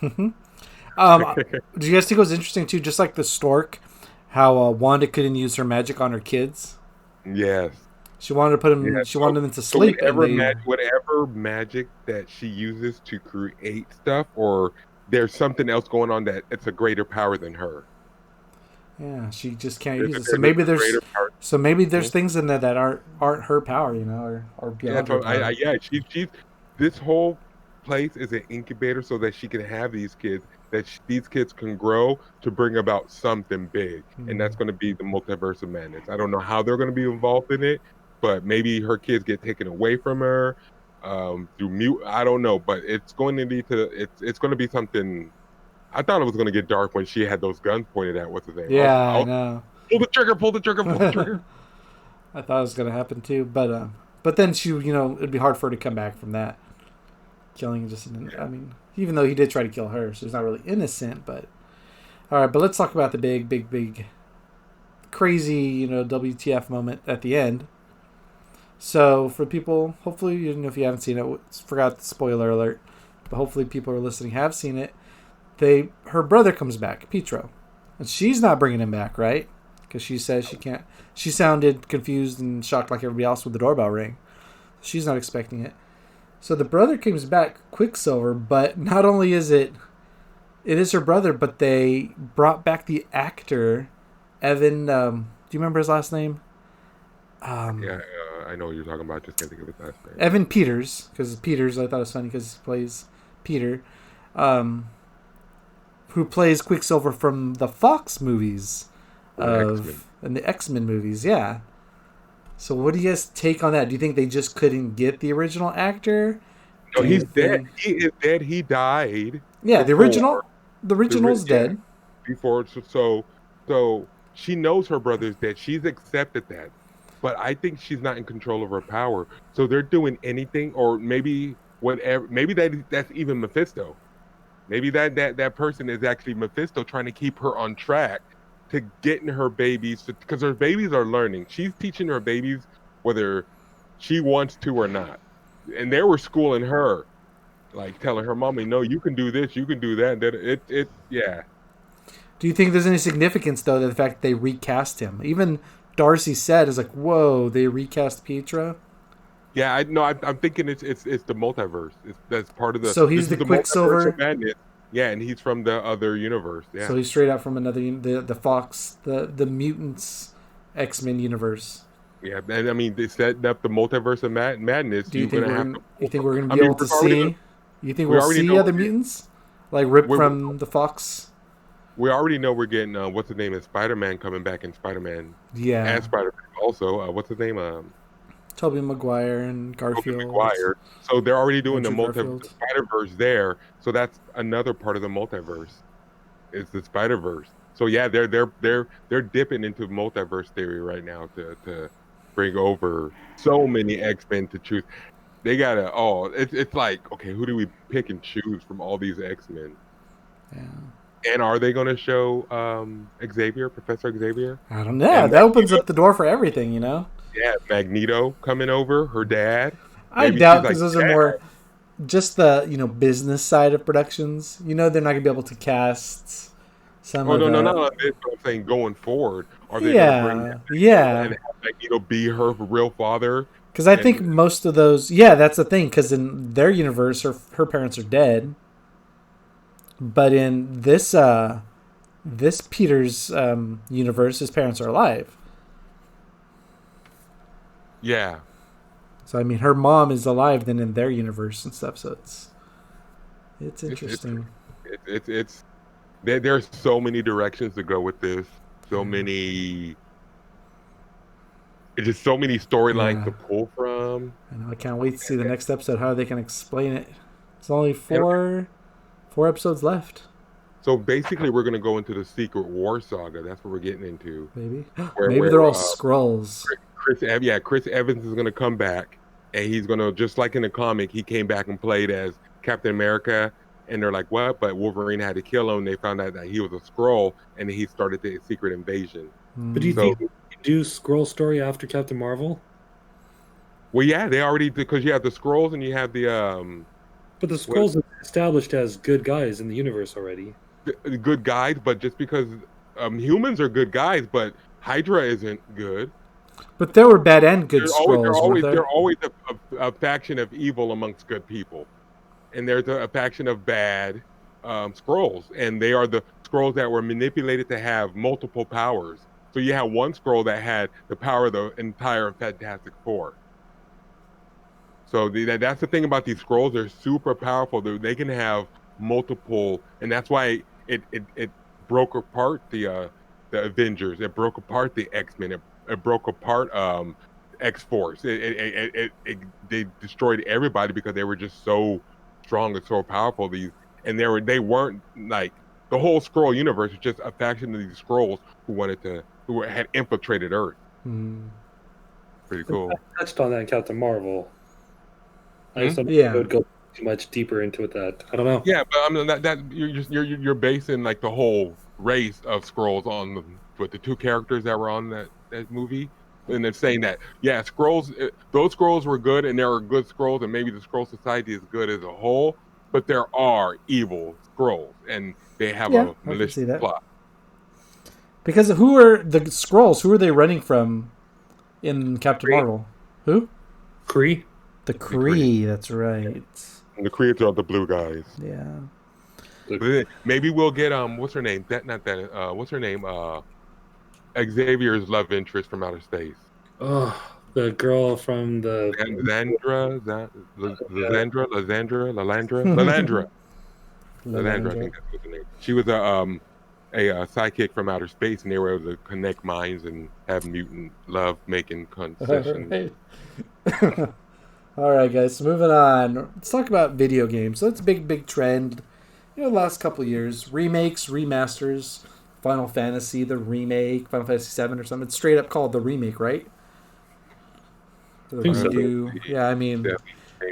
[SPEAKER 1] Do you guys think it was interesting too, just like the stork, how Wanda couldn't use her magic on her kids?
[SPEAKER 4] Yes.
[SPEAKER 1] She wanted to put them.
[SPEAKER 4] Yeah,
[SPEAKER 1] she wanted them to sleep.
[SPEAKER 4] Whatever magic that she uses to create stuff, or there's something else going on that it's a greater power than her.
[SPEAKER 1] Yeah, she just can't use it. So maybe there's things in there that aren't her power, or beyond her power.
[SPEAKER 4] She's this whole place is an incubator so that she can have these kids, that these kids can grow to bring about something big, and that's going to be the multiverse of madness. I don't know how they're going to be involved in it, but maybe her kids get taken away from her through mute. I don't know, but it's going to need to. It's going to be something. I thought it was going to get dark when she had those guns pointed at what's his name.
[SPEAKER 1] Yeah,
[SPEAKER 4] I
[SPEAKER 1] I know.
[SPEAKER 4] pull the trigger, pull the trigger, pull the trigger.
[SPEAKER 1] I thought it was gonna happen too, but then she, it'd be hard for her to come back from that. Killing just, I mean, even though he did try to kill her, so he's not really innocent. But all right, but let's talk about the big, crazy, WTF moment at the end. So for people, hopefully, if you haven't seen it, forgot the spoiler alert, but hopefully people who are listening have seen it. Her brother comes back, Pietro, and she's not bringing him back, right? Because she says she can't. She sounded confused and shocked like everybody else with the doorbell ring. She's not expecting it. So the brother comes back, Quicksilver, but not only is it is her brother, but they brought back the actor, Evan. Do you remember his last name?
[SPEAKER 4] Yeah, I know what you're talking about. Just can't think of his last name.
[SPEAKER 1] Evan Peters, because Peters, I thought it was funny because he plays Peter, who plays Quicksilver from the Fox movies and the X-Men movies. Yeah. So what do you guys take on that? Do you think they just couldn't get the original actor?
[SPEAKER 4] No, he's dead. He is dead. He died.
[SPEAKER 1] Yeah, the original's dead.
[SPEAKER 4] Before, so she knows her brother's dead. She's accepted that, but I think she's not in control of her power. So they're doing anything, or maybe whatever. Maybe that's even Mephisto. Maybe that person is actually Mephisto trying to keep her on track to getting her babies, because her babies are learning. She's teaching her babies whether she wants to or not, and they were schooling her, like telling her, "Mommy, no, you can do this, you can do that." Yeah.
[SPEAKER 1] Do you think there's any significance though to the fact that they recast him? Even Darcy said, "Is like, whoa, they recast Pietro."
[SPEAKER 4] Yeah, I'm thinking it's the multiverse. That's part of the.
[SPEAKER 1] So he's the Quicksilver.
[SPEAKER 4] Yeah, and he's from the other universe. Yeah.
[SPEAKER 1] So he's straight out from another the Fox, the Mutants X-Men universe.
[SPEAKER 4] Yeah, and I mean they set up the multiverse of madness.
[SPEAKER 1] Do you think we're gonna be able to see? You think we'll see other mutants like ripped from the Fox?
[SPEAKER 4] We already know we're getting what's the name of Spider-Man coming back in Spider-Man.
[SPEAKER 1] Yeah.
[SPEAKER 4] And Spider-Man also. What's his name?
[SPEAKER 1] Tobey Maguire and Garfield.
[SPEAKER 4] Tobey Maguire. So they're already doing the Spider-Verse there. So that's another part of the multiverse. Is the Spider-Verse. So yeah, they're dipping into multiverse theory right now to bring over so many X-Men to choose. They gotta it's like, okay, who do we pick and choose from all these X-Men?
[SPEAKER 1] Yeah.
[SPEAKER 4] And are they gonna show Professor Xavier?
[SPEAKER 1] I don't know. And that opens up the door for everything,
[SPEAKER 4] Yeah, Magneto coming over, her dad.
[SPEAKER 1] I doubt, because those are more just the business side of productions. They're not gonna be able to cast some.
[SPEAKER 4] No. That's what I'm saying. Going forward, are they
[SPEAKER 1] gonna bring and
[SPEAKER 4] have Magneto be her real father?
[SPEAKER 1] Because I think most of those, that's the thing. Because in their universe, her parents are dead, but in this Peter's universe, his parents are alive.
[SPEAKER 4] Yeah.
[SPEAKER 1] So I mean, her mom is alive then in their universe and stuff. So it's interesting.
[SPEAKER 4] There's so many directions to go with this. So many. It's just so many storylines to pull from.
[SPEAKER 1] I know. I can't wait to see the next episode. How they can explain it. It's only four episodes left.
[SPEAKER 4] So basically, we're gonna go into the Secret War saga. That's what we're getting into.
[SPEAKER 1] Maybe. Maybe they're all Skrulls.
[SPEAKER 4] Chris Evans is going to come back, and he's going to, just like in the comic, he came back and played as Captain America, and they're like, what? But Wolverine had to kill him. They found out that he was a Skrull, and he started the secret invasion.
[SPEAKER 3] But do you think you do Skrull story after Captain Marvel?
[SPEAKER 4] Well, yeah, they already, because you have the Skrulls and you have the...
[SPEAKER 3] But the Skrulls are established as good guys in the universe already.
[SPEAKER 4] Good guys, but just because humans are good guys, but Hydra isn't good.
[SPEAKER 1] But there were bad and good Skrulls.
[SPEAKER 4] There's always a faction of evil amongst good people, and there's a faction of bad Skrulls, and they are the Skrulls that were manipulated to have multiple powers. So you have one Skrull that had the power of the entire Fantastic Four. So that's the thing about these scrolls. They're super powerful. They can have multiple, and that's why it broke apart the Avengers. It broke apart the X-Men. It broke apart X-Force. They destroyed everybody because they were just so strong and so powerful. They weren't like the whole Skrull universe was just a faction of these Skrulls who had infiltrated Earth.
[SPEAKER 1] Hmm.
[SPEAKER 4] Pretty cool.
[SPEAKER 3] I touched on that in Captain Marvel. I just don't know
[SPEAKER 1] Yeah.
[SPEAKER 3] if it would go too much deeper into it. I don't know.
[SPEAKER 4] Yeah, but I mean that you're basing like the whole race of Skrulls on with the two characters that were on that movie, and they're saying that those Skrulls were good, and there are good Skrulls, and maybe the Skrull society is good as a whole, but there are evil Skrulls, and they have
[SPEAKER 1] Yeah,
[SPEAKER 4] a
[SPEAKER 1] I can see
[SPEAKER 4] malicious
[SPEAKER 1] that.
[SPEAKER 4] plot.
[SPEAKER 1] Because who are the Skrulls? Who are they running from in Captain
[SPEAKER 3] Kree.
[SPEAKER 1] Marvel? Who?
[SPEAKER 3] Kree?
[SPEAKER 1] The
[SPEAKER 4] Kree.
[SPEAKER 1] Kree. That's right.
[SPEAKER 4] And the creators are the blue guys.
[SPEAKER 1] Yeah.
[SPEAKER 4] But then maybe we'll get what's her name? What's her name? Xavier's love interest from outer space.
[SPEAKER 3] Oh, the girl from the
[SPEAKER 4] Lalandra. I think that's what her name. She was a sidekick from outer space, and they were able to connect minds and have mutant love making concessions.
[SPEAKER 1] All right, guys. So moving on. Let's talk about video games. So that's a big trend. The last couple of years, remakes, remasters. Final Fantasy, the remake, Final Fantasy VII or something. It's straight up called the remake, right? The
[SPEAKER 3] think so.
[SPEAKER 1] redo. Yeah, I mean,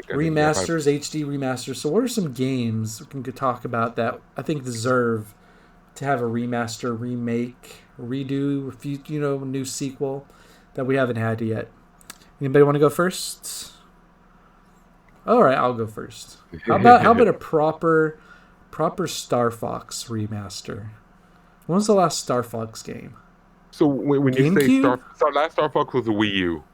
[SPEAKER 1] remasters, HD remasters. So what are some games we can talk about that I think deserve to have a remaster, remake, redo, new sequel that we haven't had yet? Anybody want to go first? All right, I'll go first. How about a proper Star Fox remaster? When was the last Star Fox game?
[SPEAKER 4] So when you say last Star Fox was a Wii U.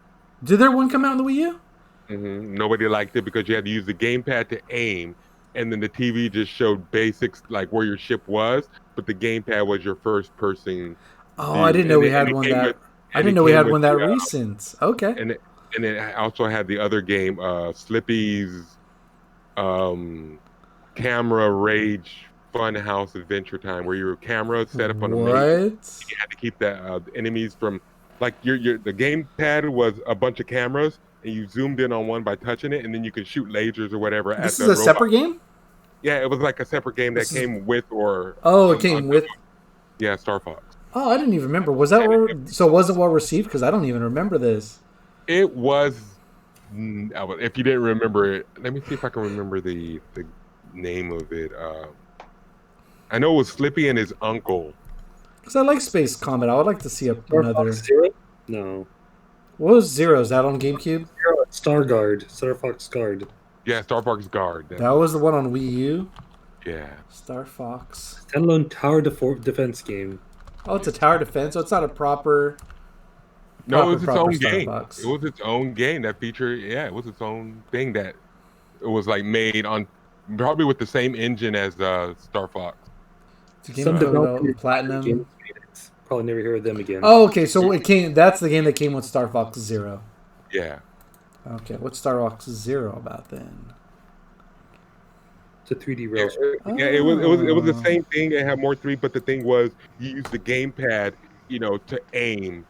[SPEAKER 1] Did there one come out on the Wii U?
[SPEAKER 4] Mm-hmm. Nobody liked it because you had to use the gamepad to aim, and then the TV just showed basics like where your ship was, but the gamepad was your first person.
[SPEAKER 1] Oh, I didn't know we had one that. I didn't know we had one that recent. Okay.
[SPEAKER 4] And it also had the other game, Slippy's Camera Rage Funhouse Adventure Time, where your camera set up on a maze. You had to keep the enemies from, like the gamepad was a bunch of cameras, and you zoomed in on one by touching it, and then you could shoot lasers or whatever.
[SPEAKER 1] This is a separate game?
[SPEAKER 4] Yeah, it was like a separate game that came with or.
[SPEAKER 1] Oh, it came with.
[SPEAKER 4] Yeah, Star Fox.
[SPEAKER 1] Oh, I didn't even remember. Was that so? It wasn't well received because I don't even remember this.
[SPEAKER 4] It was. If you didn't remember it, let me see if I can remember the name of it. I know it was Slippy and his uncle.
[SPEAKER 1] Because I like space combat. I would like to see another.
[SPEAKER 3] Fox Zero? No.
[SPEAKER 1] What was Zero? Is that on GameCube?
[SPEAKER 3] Star Fox Guard.
[SPEAKER 4] Yeah, Star Fox Guard.
[SPEAKER 1] That was the one on Wii U?
[SPEAKER 4] Yeah.
[SPEAKER 1] Star Fox.
[SPEAKER 3] Standalone tower defense game.
[SPEAKER 1] Oh, it's a tower defense, so it's not a proper.
[SPEAKER 4] No, it was its own
[SPEAKER 1] Star
[SPEAKER 4] game.
[SPEAKER 1] Fox.
[SPEAKER 4] It was its own game that featured. Yeah, it was its own thing that it was like made on probably with the same engine as Star Fox.
[SPEAKER 1] It's a game of Platinum.
[SPEAKER 3] Probably never hear of them again.
[SPEAKER 1] Oh, okay. So it came. That's the game that came with Star Fox Zero.
[SPEAKER 4] Yeah.
[SPEAKER 1] Okay, what's Star Fox Zero about then?
[SPEAKER 3] It's a 3D rail.
[SPEAKER 4] Yeah, it was the same thing. It had more 3, but the thing was you used the gamepad, to aim.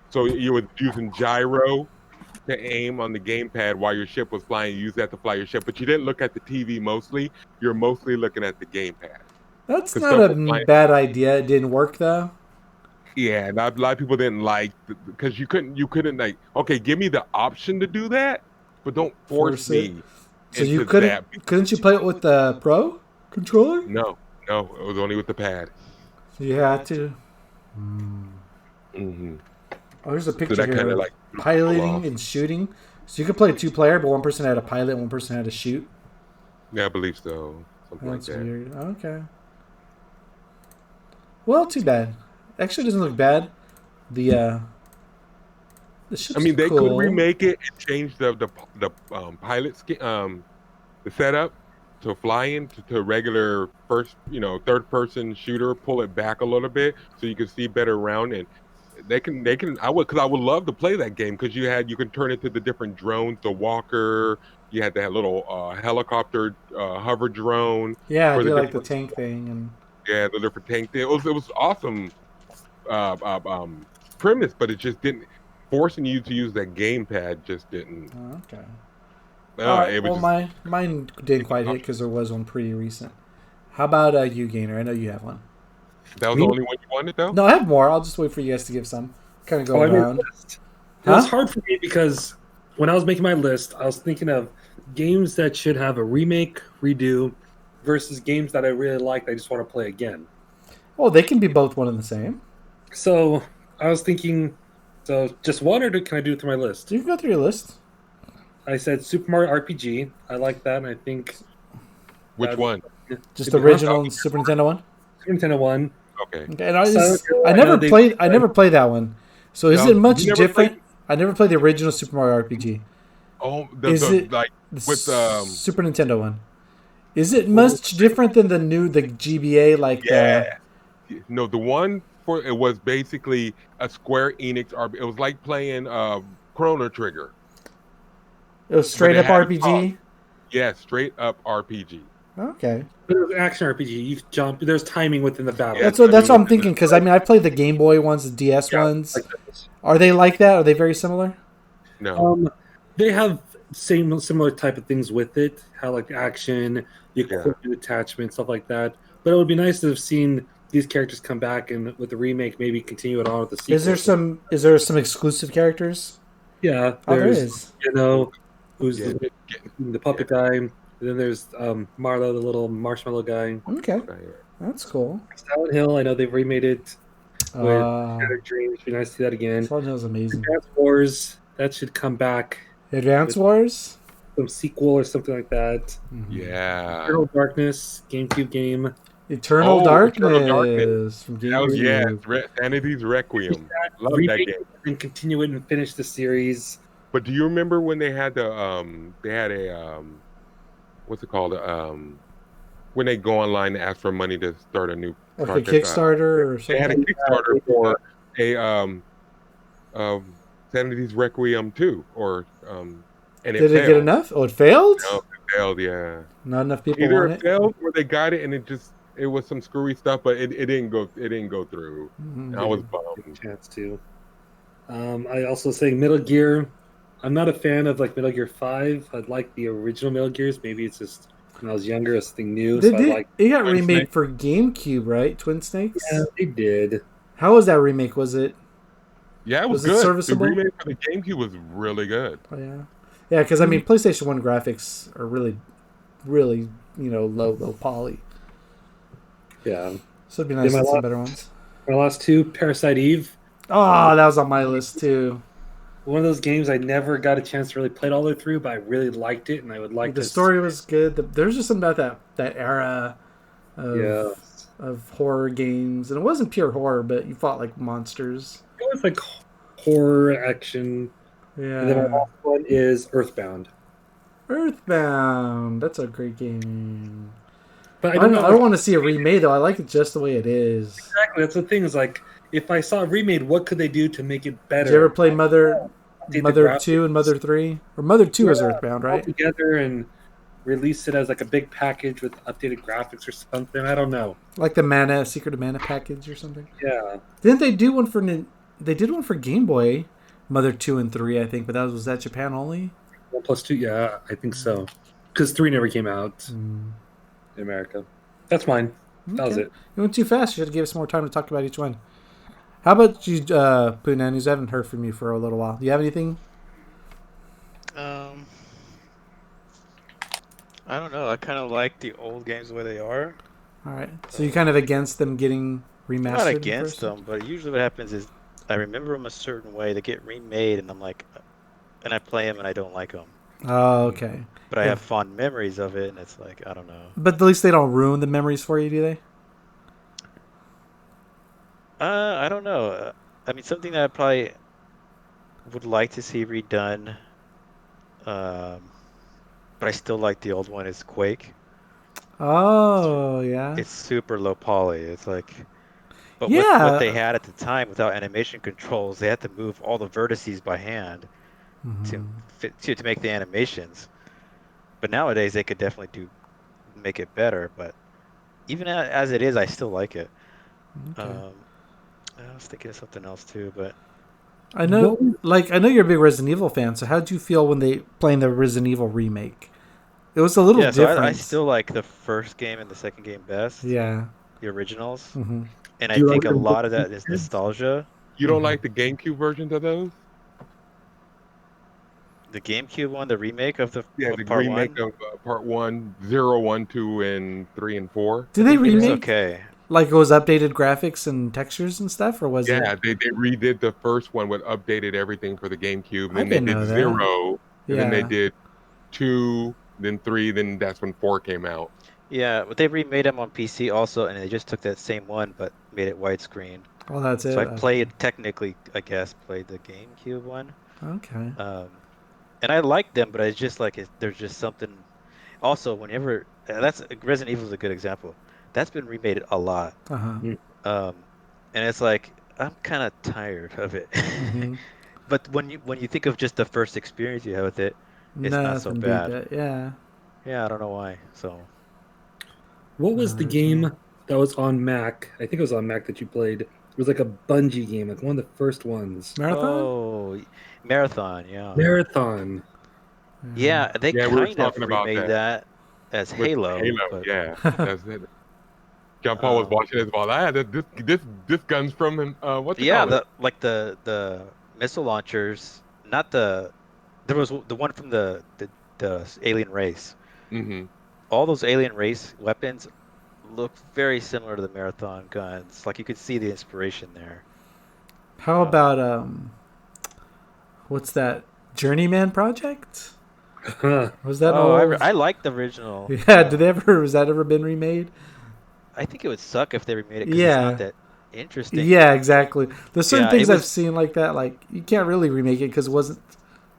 [SPEAKER 4] So you were using gyro to aim on the gamepad while your ship was flying. You used that to fly your ship, but you didn't look at the TV mostly. You're mostly looking at the gamepad.
[SPEAKER 1] That's not a bad idea. It didn't work though.
[SPEAKER 4] Yeah, a lot of people didn't like because you couldn't like, okay, give me the option to do that, but don't force me.
[SPEAKER 1] So you couldn't you play it with the Pro controller?
[SPEAKER 4] No, it was only with the pad.
[SPEAKER 1] You had to.
[SPEAKER 4] Mm-hmm.
[SPEAKER 1] Oh, here's a picture
[SPEAKER 4] So that
[SPEAKER 1] here.
[SPEAKER 4] kind of like
[SPEAKER 1] Piloting and shooting. So you could play 2-player, but one person had to pilot, one person had to shoot.
[SPEAKER 4] Yeah, I believe so. Something
[SPEAKER 1] That's
[SPEAKER 4] like that.
[SPEAKER 1] weird. Okay. Well, too bad. Actually, it doesn't look bad. The ship's
[SPEAKER 4] they
[SPEAKER 1] cool.
[SPEAKER 4] could remake it and change the pilot the setup to flying to regular third person shooter. Pull it back a little bit so you can see better around, and they can. I would love to play that game because you can turn it to the different drones, the walker, you had that little helicopter hover drone
[SPEAKER 1] Yeah, I
[SPEAKER 4] for the
[SPEAKER 1] do like the
[SPEAKER 4] different
[SPEAKER 1] tank thing, and
[SPEAKER 4] the different tank thing. It was awesome uh, uh, um, premise, but it just didn't forcing you to use that gamepad. Just didn't.
[SPEAKER 1] oh, okay. All right.
[SPEAKER 4] It was
[SPEAKER 1] Well,
[SPEAKER 4] just
[SPEAKER 1] mine didn't quite hit because there was one pretty recent. How about you, Gainer? I know you have one.
[SPEAKER 4] that was the
[SPEAKER 3] Me?
[SPEAKER 4] only one you wanted though.
[SPEAKER 1] No, I have more. I'll just wait for you guys to give some. Kind of go
[SPEAKER 3] Oh, I made a
[SPEAKER 1] around.
[SPEAKER 3] list. It was
[SPEAKER 1] Huh?
[SPEAKER 3] hard for me because when I was making my list, I was thinking of games that should have a remake, redo, versus games that I really liked. I just want to play again.
[SPEAKER 1] Oh, they can be both one and the same.
[SPEAKER 3] So I was thinking, so just one, or can I do it through my list?
[SPEAKER 1] You can go through your list.
[SPEAKER 3] I said Super Mario RPG. I like that, and I think
[SPEAKER 4] Which one?
[SPEAKER 1] Just
[SPEAKER 3] Super
[SPEAKER 1] original and Super Nintendo one.
[SPEAKER 3] Nintendo one.
[SPEAKER 4] Okay.
[SPEAKER 1] Okay, and I
[SPEAKER 3] Silent
[SPEAKER 1] just
[SPEAKER 3] Hill,
[SPEAKER 1] I
[SPEAKER 3] I know
[SPEAKER 1] never
[SPEAKER 3] they-
[SPEAKER 1] played. I never played that one. So is
[SPEAKER 4] No,
[SPEAKER 1] it much
[SPEAKER 4] you never
[SPEAKER 1] different?
[SPEAKER 4] played-
[SPEAKER 1] I never played the original Super Mario RPG.
[SPEAKER 4] Oh,
[SPEAKER 1] Is it
[SPEAKER 4] like
[SPEAKER 1] the
[SPEAKER 4] with
[SPEAKER 1] Super Nintendo one? Is it much different than the GBA like the?
[SPEAKER 4] no, the one for it was basically a Square Enix RP. It was like playing Chrono Trigger.
[SPEAKER 1] It was
[SPEAKER 4] But
[SPEAKER 1] straight
[SPEAKER 4] it
[SPEAKER 1] up
[SPEAKER 4] had
[SPEAKER 1] RPG.
[SPEAKER 4] Yeah, straight up RPG.
[SPEAKER 1] Okay,
[SPEAKER 3] But it was an action RPG. You jump. There's timing within the battle.
[SPEAKER 4] Yeah.
[SPEAKER 1] that's what I'm thinking. Because I mean, I played the Game Boy ones, the DS ones.
[SPEAKER 3] Like this.
[SPEAKER 1] Are they like that? Are they very similar?
[SPEAKER 4] No.
[SPEAKER 3] They have similar type of things with it. How like action, the
[SPEAKER 4] Yeah.
[SPEAKER 3] equipment attachment, stuff like that. But it would be nice to have seen these characters come back and with the remake, maybe continue it on with the sequel.
[SPEAKER 1] Is there some exclusive characters?
[SPEAKER 3] Yeah,
[SPEAKER 1] Oh, there
[SPEAKER 3] there's
[SPEAKER 1] is.
[SPEAKER 3] who's
[SPEAKER 4] Yeah,
[SPEAKER 3] the puppet guy. And then there's Marlo, the little marshmallow guy.
[SPEAKER 1] Okay, that's cool.
[SPEAKER 3] Silent Hill, I know they've remade it with Shattered Dreams. It'd be nice to see that again.
[SPEAKER 1] Silent Hill's amazing.
[SPEAKER 3] Advance Wars, that should come back.
[SPEAKER 1] Advance Wars.
[SPEAKER 3] Some sequel or something like that.
[SPEAKER 4] Yeah.
[SPEAKER 3] Eternal Darkness, GameCube game.
[SPEAKER 1] Eternal
[SPEAKER 4] Oh,
[SPEAKER 1] Darkness,
[SPEAKER 4] Eternal Darkness.
[SPEAKER 1] from
[SPEAKER 4] That was
[SPEAKER 1] GameCube.
[SPEAKER 4] Sanity's Requiem. Love that
[SPEAKER 3] Remake
[SPEAKER 4] game.
[SPEAKER 3] and continue it and finish the series.
[SPEAKER 4] But do you remember when they had what's it called? When they go online to ask for money to start a new
[SPEAKER 1] Like a
[SPEAKER 4] project,
[SPEAKER 1] Kickstarter or
[SPEAKER 4] they had a
[SPEAKER 1] something.
[SPEAKER 4] Kickstarter for a Sanity's Requiem 2 or and
[SPEAKER 1] Did it get
[SPEAKER 4] failed.
[SPEAKER 1] enough? Oh, it failed?
[SPEAKER 4] No, it failed, yeah.
[SPEAKER 1] Not enough people
[SPEAKER 4] Either
[SPEAKER 1] want
[SPEAKER 4] it
[SPEAKER 1] it.
[SPEAKER 4] failed or they got it and it was some screwy stuff, but it didn't go through.
[SPEAKER 1] Mhm.
[SPEAKER 4] And I was
[SPEAKER 3] Give
[SPEAKER 4] bummed.
[SPEAKER 3] a chance to. I also say Metal Gear. I'm not a fan of like Metal Gear 5. I'd like the original Metal Gears. Maybe it's just when I was younger, it's something new. So I like.
[SPEAKER 1] It got
[SPEAKER 4] Twin
[SPEAKER 1] remade
[SPEAKER 4] Snakes.
[SPEAKER 1] for GameCube, right? Twin Snakes.
[SPEAKER 3] Yeah, they did.
[SPEAKER 1] How was that remake? Was it?
[SPEAKER 4] Yeah, it was,
[SPEAKER 1] Was it
[SPEAKER 4] good.
[SPEAKER 1] serviceable?
[SPEAKER 4] The remake for the GameCube was really good.
[SPEAKER 1] Oh yeah, yeah. Because I mean, PlayStation 1 graphics are really, really low poly.
[SPEAKER 3] Yeah.
[SPEAKER 1] So it'd be nice
[SPEAKER 3] Yeah,
[SPEAKER 1] to
[SPEAKER 3] my
[SPEAKER 1] see some
[SPEAKER 3] last-
[SPEAKER 1] better ones.
[SPEAKER 3] My last two, Parasite Eve.
[SPEAKER 1] Oh, that was on my list too.
[SPEAKER 3] One of those games I never got a chance to really play it all the way through, but I really liked it, and I would like
[SPEAKER 1] The
[SPEAKER 3] to.
[SPEAKER 1] story was good. There's just something about that era of,
[SPEAKER 3] Yeah.
[SPEAKER 1] of horror games, and it wasn't pure horror, but you fought like monsters.
[SPEAKER 3] It was like horror action. And then my
[SPEAKER 1] Yeah,
[SPEAKER 3] last one is Earthbound.
[SPEAKER 1] Earthbound. That's a great game.
[SPEAKER 3] But
[SPEAKER 1] I don't want to see a remade though. I like it just the way it is.
[SPEAKER 3] Exactly. That's the thing. Is like, if I saw a remade, what could they do to make it better?
[SPEAKER 1] Did you ever play Mother
[SPEAKER 3] Update the
[SPEAKER 1] 2 and Mother 3? Or Mother 2 is Earthbound,
[SPEAKER 3] all
[SPEAKER 1] right?
[SPEAKER 3] together and release it as like a big package with updated graphics or something. I don't know.
[SPEAKER 1] Like the Secret of Mana package or something.
[SPEAKER 3] Yeah.
[SPEAKER 1] Didn't they do one for? They did one for Game Boy, Mother 2 and 3, I think, but was that Japan only?
[SPEAKER 3] 1+2. Yeah, I think so. Because 3 never came out in America. That's mine. That was
[SPEAKER 1] Okay.
[SPEAKER 3] it.
[SPEAKER 1] You went too fast. You should have given us more time to talk about each one. How about you, Punanus? I haven't heard from you for a little while. Do you have anything?
[SPEAKER 2] I don't know. I kind of like the old games the way they are.
[SPEAKER 1] All right. So you're kind of against them getting remastered?
[SPEAKER 2] I'm not
[SPEAKER 1] in
[SPEAKER 2] against
[SPEAKER 1] person?
[SPEAKER 2] them, but usually what happens is I remember them a certain way. They get remade, and I'm like, and I play them, and I don't like them.
[SPEAKER 1] Oh, okay.
[SPEAKER 2] But I
[SPEAKER 1] Yeah.
[SPEAKER 2] have fond memories of it, and it's like, I don't know.
[SPEAKER 1] But at least they don't ruin the memories for you, do they?
[SPEAKER 2] I don't know. I mean, something that I probably would like to see redone, but I still like the old one, is Quake.
[SPEAKER 1] Oh, yeah.
[SPEAKER 2] It's super low poly. It's like, but
[SPEAKER 1] Yeah.
[SPEAKER 2] what they had at the time without animation controls, they had to move all the vertices by hand
[SPEAKER 1] Mhm.
[SPEAKER 2] to make the animations. But nowadays they could definitely make it better. But even as it is, I still like it.
[SPEAKER 1] Okay.
[SPEAKER 2] I was thinking of something else too, but
[SPEAKER 1] I know,
[SPEAKER 3] What was
[SPEAKER 1] I know you're a big Resident Evil fan. So how did you feel when they playing the Resident Evil remake? It was a little
[SPEAKER 2] yeah. So I
[SPEAKER 1] different.
[SPEAKER 2] still like the first game and the second game best,
[SPEAKER 1] Yeah.
[SPEAKER 2] the originals,
[SPEAKER 1] Mm-hmm.
[SPEAKER 2] and
[SPEAKER 3] do
[SPEAKER 2] I
[SPEAKER 3] you like
[SPEAKER 2] think a
[SPEAKER 3] the
[SPEAKER 2] lot of
[SPEAKER 3] movie
[SPEAKER 2] that is
[SPEAKER 3] kids?
[SPEAKER 2] nostalgia.
[SPEAKER 4] You don't
[SPEAKER 1] Mm-hmm.
[SPEAKER 4] like the GameCube versions of those?
[SPEAKER 2] The GameCube one, the remake of the
[SPEAKER 4] Yeah,
[SPEAKER 2] of
[SPEAKER 4] the
[SPEAKER 2] part
[SPEAKER 4] remake
[SPEAKER 2] one,
[SPEAKER 4] of part one, 0, 1, 2, and 3 and 4.
[SPEAKER 1] Did
[SPEAKER 2] I
[SPEAKER 1] they
[SPEAKER 2] think it was
[SPEAKER 1] remake
[SPEAKER 2] okay.
[SPEAKER 1] like it was updated graphics and textures and stuff, or was it?
[SPEAKER 4] Yeah, they redid the first one with updated everything for the GameCube.
[SPEAKER 1] I
[SPEAKER 4] Then they
[SPEAKER 1] didn't
[SPEAKER 4] did
[SPEAKER 1] know that.
[SPEAKER 4] 0, and then they
[SPEAKER 1] Yeah.
[SPEAKER 4] did 2, then 3, then that's when 4 came out.
[SPEAKER 2] Yeah, but they remade them on PC also, and they just took that same one but made it widescreen.
[SPEAKER 1] Oh, that's
[SPEAKER 2] So
[SPEAKER 1] it.
[SPEAKER 2] I
[SPEAKER 1] Okay.
[SPEAKER 2] played technically, I guess, played the GameCube one.
[SPEAKER 1] Okay.
[SPEAKER 2] Um, and I like them, but it's just like there's just something. Also, whenever that's Resident Evil is a good example. That's been remade a lot.
[SPEAKER 1] Uh huh.
[SPEAKER 3] Mm.
[SPEAKER 2] Um, and it's like I'm kind of tired of it.
[SPEAKER 1] Mm-hmm.
[SPEAKER 2] But when you think of just the first experience you have with it, it's not so
[SPEAKER 1] Nothing beat
[SPEAKER 2] bad.
[SPEAKER 1] that. Yeah.
[SPEAKER 2] Yeah, I don't know why. So,
[SPEAKER 3] What was the
[SPEAKER 1] Original
[SPEAKER 3] game that was on Mac? I think it was on Mac that you played. It was like a Bungie game, like one of the first ones.
[SPEAKER 1] marathon.
[SPEAKER 2] oh, Marathon, yeah.
[SPEAKER 3] Marathon.
[SPEAKER 2] Yeah, they
[SPEAKER 4] Yeah, we were
[SPEAKER 2] kind of
[SPEAKER 4] talking about
[SPEAKER 2] remade
[SPEAKER 4] that
[SPEAKER 2] that as
[SPEAKER 4] with
[SPEAKER 2] Halo,
[SPEAKER 4] Halo.
[SPEAKER 2] but
[SPEAKER 4] Yeah, that's it. John Paul was
[SPEAKER 2] um,
[SPEAKER 4] watching this ball. This gun's from him. What you
[SPEAKER 2] yeah,
[SPEAKER 4] call it?
[SPEAKER 2] the missile launchers, not the there was the one from the alien race.
[SPEAKER 4] Hmm.
[SPEAKER 2] All those alien race weapons look very similar to the Marathon guns. Like you could see the inspiration there.
[SPEAKER 1] How
[SPEAKER 2] Um,
[SPEAKER 1] about what's that? Journeyman Project? Was that
[SPEAKER 2] oh,
[SPEAKER 1] old?
[SPEAKER 2] I like the original.
[SPEAKER 1] Yeah. Did they ever? Was that ever been remade?
[SPEAKER 2] I think it would suck if they remade it because it's not
[SPEAKER 1] Yeah.
[SPEAKER 2] that interesting.
[SPEAKER 1] Yeah. Exactly. There's certain
[SPEAKER 2] Yeah, it
[SPEAKER 1] things I've
[SPEAKER 2] was.
[SPEAKER 1] seen like that. Like you can't really remake it because it wasn't.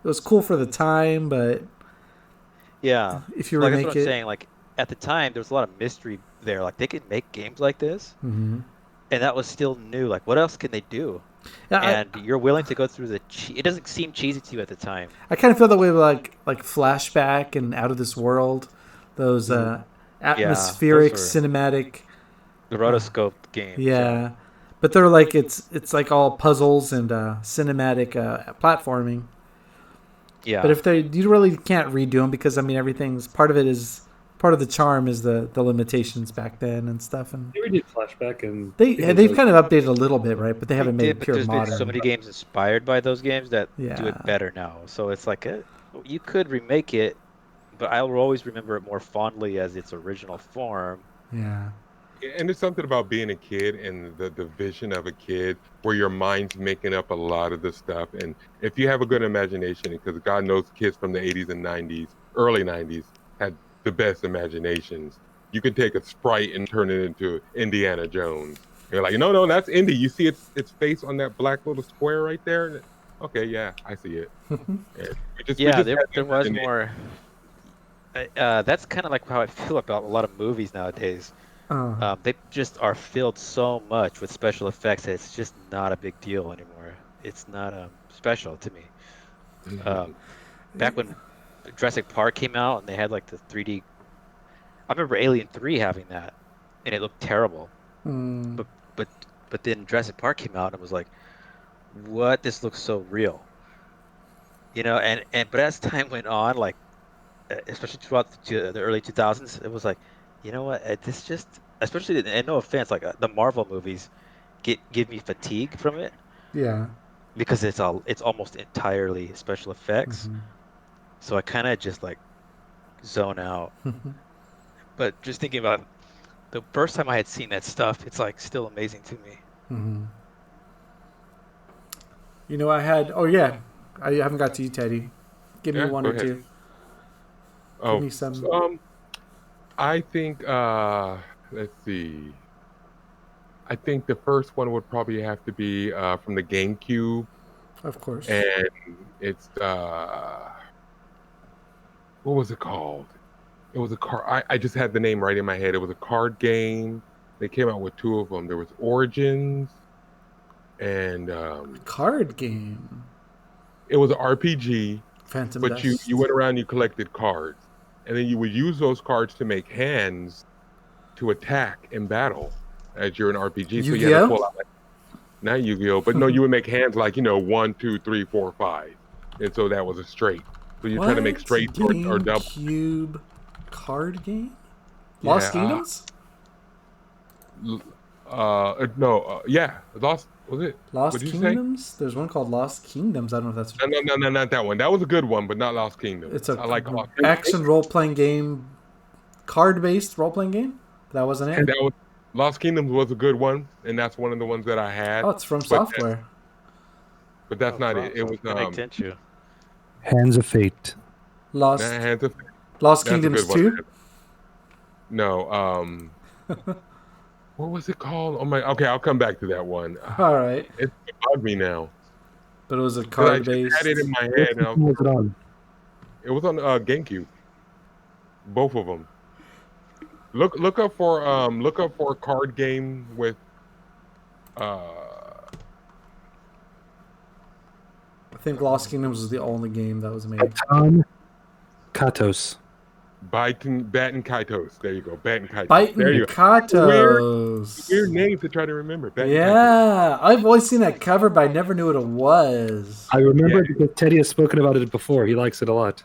[SPEAKER 1] It was cool for the time, but
[SPEAKER 2] Yeah,
[SPEAKER 1] if you
[SPEAKER 2] like that's what
[SPEAKER 1] remake
[SPEAKER 2] I'm
[SPEAKER 1] it,
[SPEAKER 2] saying. Like at the time, there was a lot of mystery there. Like they could make games like this,
[SPEAKER 1] mm-hmm.
[SPEAKER 2] and that was still new. Like what else can they do?
[SPEAKER 1] Yeah,
[SPEAKER 2] And you're willing to go through it doesn't seem cheesy to you at the time.
[SPEAKER 1] I kind of feel that way with like Flashback and Out of This World, those
[SPEAKER 3] Mhm.
[SPEAKER 2] Yeah, those
[SPEAKER 1] atmospheric
[SPEAKER 2] were
[SPEAKER 1] cinematic.
[SPEAKER 2] the
[SPEAKER 1] Uh,
[SPEAKER 2] rotoscoped games. Yeah,
[SPEAKER 1] yeah, but they're like it's like all puzzles and cinematic platforming. But
[SPEAKER 2] yeah,
[SPEAKER 1] if they you really can't redo them because I mean everything's part of it is part of the charm is the limitations back then and stuff and
[SPEAKER 3] They redid Flashback, and I
[SPEAKER 1] they
[SPEAKER 3] think it was
[SPEAKER 1] they've
[SPEAKER 3] really
[SPEAKER 1] kind of updated a little bit right, but they
[SPEAKER 2] they
[SPEAKER 1] haven't made
[SPEAKER 2] did.
[SPEAKER 1] it
[SPEAKER 2] But
[SPEAKER 1] pure
[SPEAKER 2] there's been so
[SPEAKER 1] modern.
[SPEAKER 2] many games inspired by those games that do it
[SPEAKER 1] Yeah,
[SPEAKER 2] better now. So it's like you could remake it, but I will always remember it more fondly as its original form.
[SPEAKER 1] yeah,
[SPEAKER 4] And there's something about being a kid and the vision of a kid where your mind's making up a lot of the stuff. And if you have a good imagination, because God knows kids from the 80s and 90s, early 90s, had the best imaginations. You can take a sprite and turn it into Indiana Jones. You're like, no, no, that's Indy. You see its face on that black little square right there? Okay, yeah, I see it. And we
[SPEAKER 2] Yeah,
[SPEAKER 4] just had
[SPEAKER 2] there
[SPEAKER 4] the
[SPEAKER 2] was
[SPEAKER 4] imagination.
[SPEAKER 2] more. That's kind of like how I feel about a lot of movies nowadays.
[SPEAKER 1] uh,
[SPEAKER 2] They just are filled so much with special effects that it's just not a big deal anymore. It's not special to me. Um, back when Jurassic Park came out and they had like the 3D. I remember Alien 3 having that, and it looked terrible.
[SPEAKER 1] mm,
[SPEAKER 2] But but but then Jurassic Park came out and it was like, what? This looks so real, but as time went on, like especially throughout the early 2000s, it was like, you know what? This just, especially, and no offense, like the Marvel movies give me fatigue from it
[SPEAKER 1] yeah.
[SPEAKER 2] because it's almost entirely special effects.
[SPEAKER 1] Mm-hmm.
[SPEAKER 2] So I kind of just like zone out. But just thinking about the first time I had seen that stuff, it's like still amazing to me.
[SPEAKER 1] Mm-hmm. You know, I had. Oh yeah, I haven't got to you, Teddy. Give me
[SPEAKER 4] Yeah,
[SPEAKER 1] one
[SPEAKER 4] go
[SPEAKER 1] or
[SPEAKER 4] ahead.
[SPEAKER 1] two. Give
[SPEAKER 4] Oh,
[SPEAKER 1] me some.
[SPEAKER 4] I think let's see. I think the first one would probably have to be from the GameCube,
[SPEAKER 1] Of course.
[SPEAKER 4] and it's what was it called? It was a card. I just had the name right in my head. It was a card game. They came out with two of them. There was Origins, and
[SPEAKER 1] Card game.
[SPEAKER 4] it was an RPG.
[SPEAKER 1] Phantom
[SPEAKER 4] But you
[SPEAKER 1] Dust.
[SPEAKER 4] went around, you collected cards, and then you would use those cards to make hands to attack in battle as you're an RPG. So you had to
[SPEAKER 1] Yu-Gi-Oh?
[SPEAKER 4] pull out, like, not Yu-Gi-Oh, but no, you would make hands like 1, 2, 3, 4, 5, and so that was a straight. So you're trying to make straight or double.
[SPEAKER 1] GameCube card game? Lost Kingdoms?
[SPEAKER 4] Yeah, Lost. Was it
[SPEAKER 1] Lost
[SPEAKER 4] what'd you
[SPEAKER 1] Kingdoms? Say? There's one called Lost Kingdoms. I don't know if that's.
[SPEAKER 4] No, not that one. That was a good one, but not Lost Kingdom.
[SPEAKER 1] It's a
[SPEAKER 4] I like Lost
[SPEAKER 1] action role playing game, card based role playing game. That wasn't it.
[SPEAKER 4] And that was, Lost Kingdoms was a good one, and that's one of the ones that I had.
[SPEAKER 1] Oh, it's from software.
[SPEAKER 4] But that's not it. It was
[SPEAKER 3] Hands of Fate.
[SPEAKER 1] Lost
[SPEAKER 4] That's
[SPEAKER 1] Kingdoms 2.
[SPEAKER 4] No, what was it called? Oh my. Okay, I'll come back to that one.
[SPEAKER 1] All right.
[SPEAKER 4] It bugged me now.
[SPEAKER 1] But it was a card based.
[SPEAKER 4] I had it in my head.
[SPEAKER 3] What was it on?
[SPEAKER 4] It was on GameCube. Both of them. Look up for a card game with
[SPEAKER 1] I think Lost Kingdoms was the only game that was made.
[SPEAKER 3] Baton Katos.
[SPEAKER 4] Batten Kaitos. There you go. Batten Kaitos.
[SPEAKER 1] Batten
[SPEAKER 4] There you go.
[SPEAKER 1] Katos.
[SPEAKER 4] Weird name to try to remember. Batten
[SPEAKER 1] Yeah, I've always seen that cover, but I never knew what it was.
[SPEAKER 3] I remember because Teddy has spoken about it before. He likes it a lot.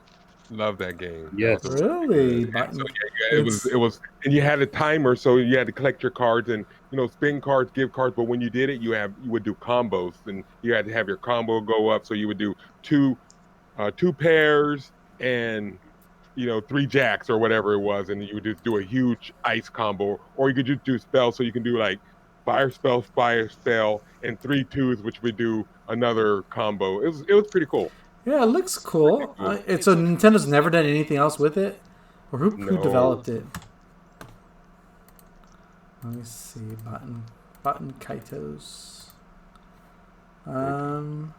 [SPEAKER 4] Love that game.
[SPEAKER 3] Yes.
[SPEAKER 1] Really?
[SPEAKER 4] So, it was, and you had a timer, so you had to collect your cards and spin cards, give cards. But when you did it, you would do combos, and you had to have your combo go up. So you would do two pairs and 3 jacks or whatever it was, and you would just do a huge ice combo, or you could just do spells. So you can do like fire spell, and 3 twos, which would do another combo. It was pretty cool.
[SPEAKER 1] Yeah, it looks cool. So Nintendo's never done anything else with it? Or who developed it? Let me see. Batten Kaitos.
[SPEAKER 2] Another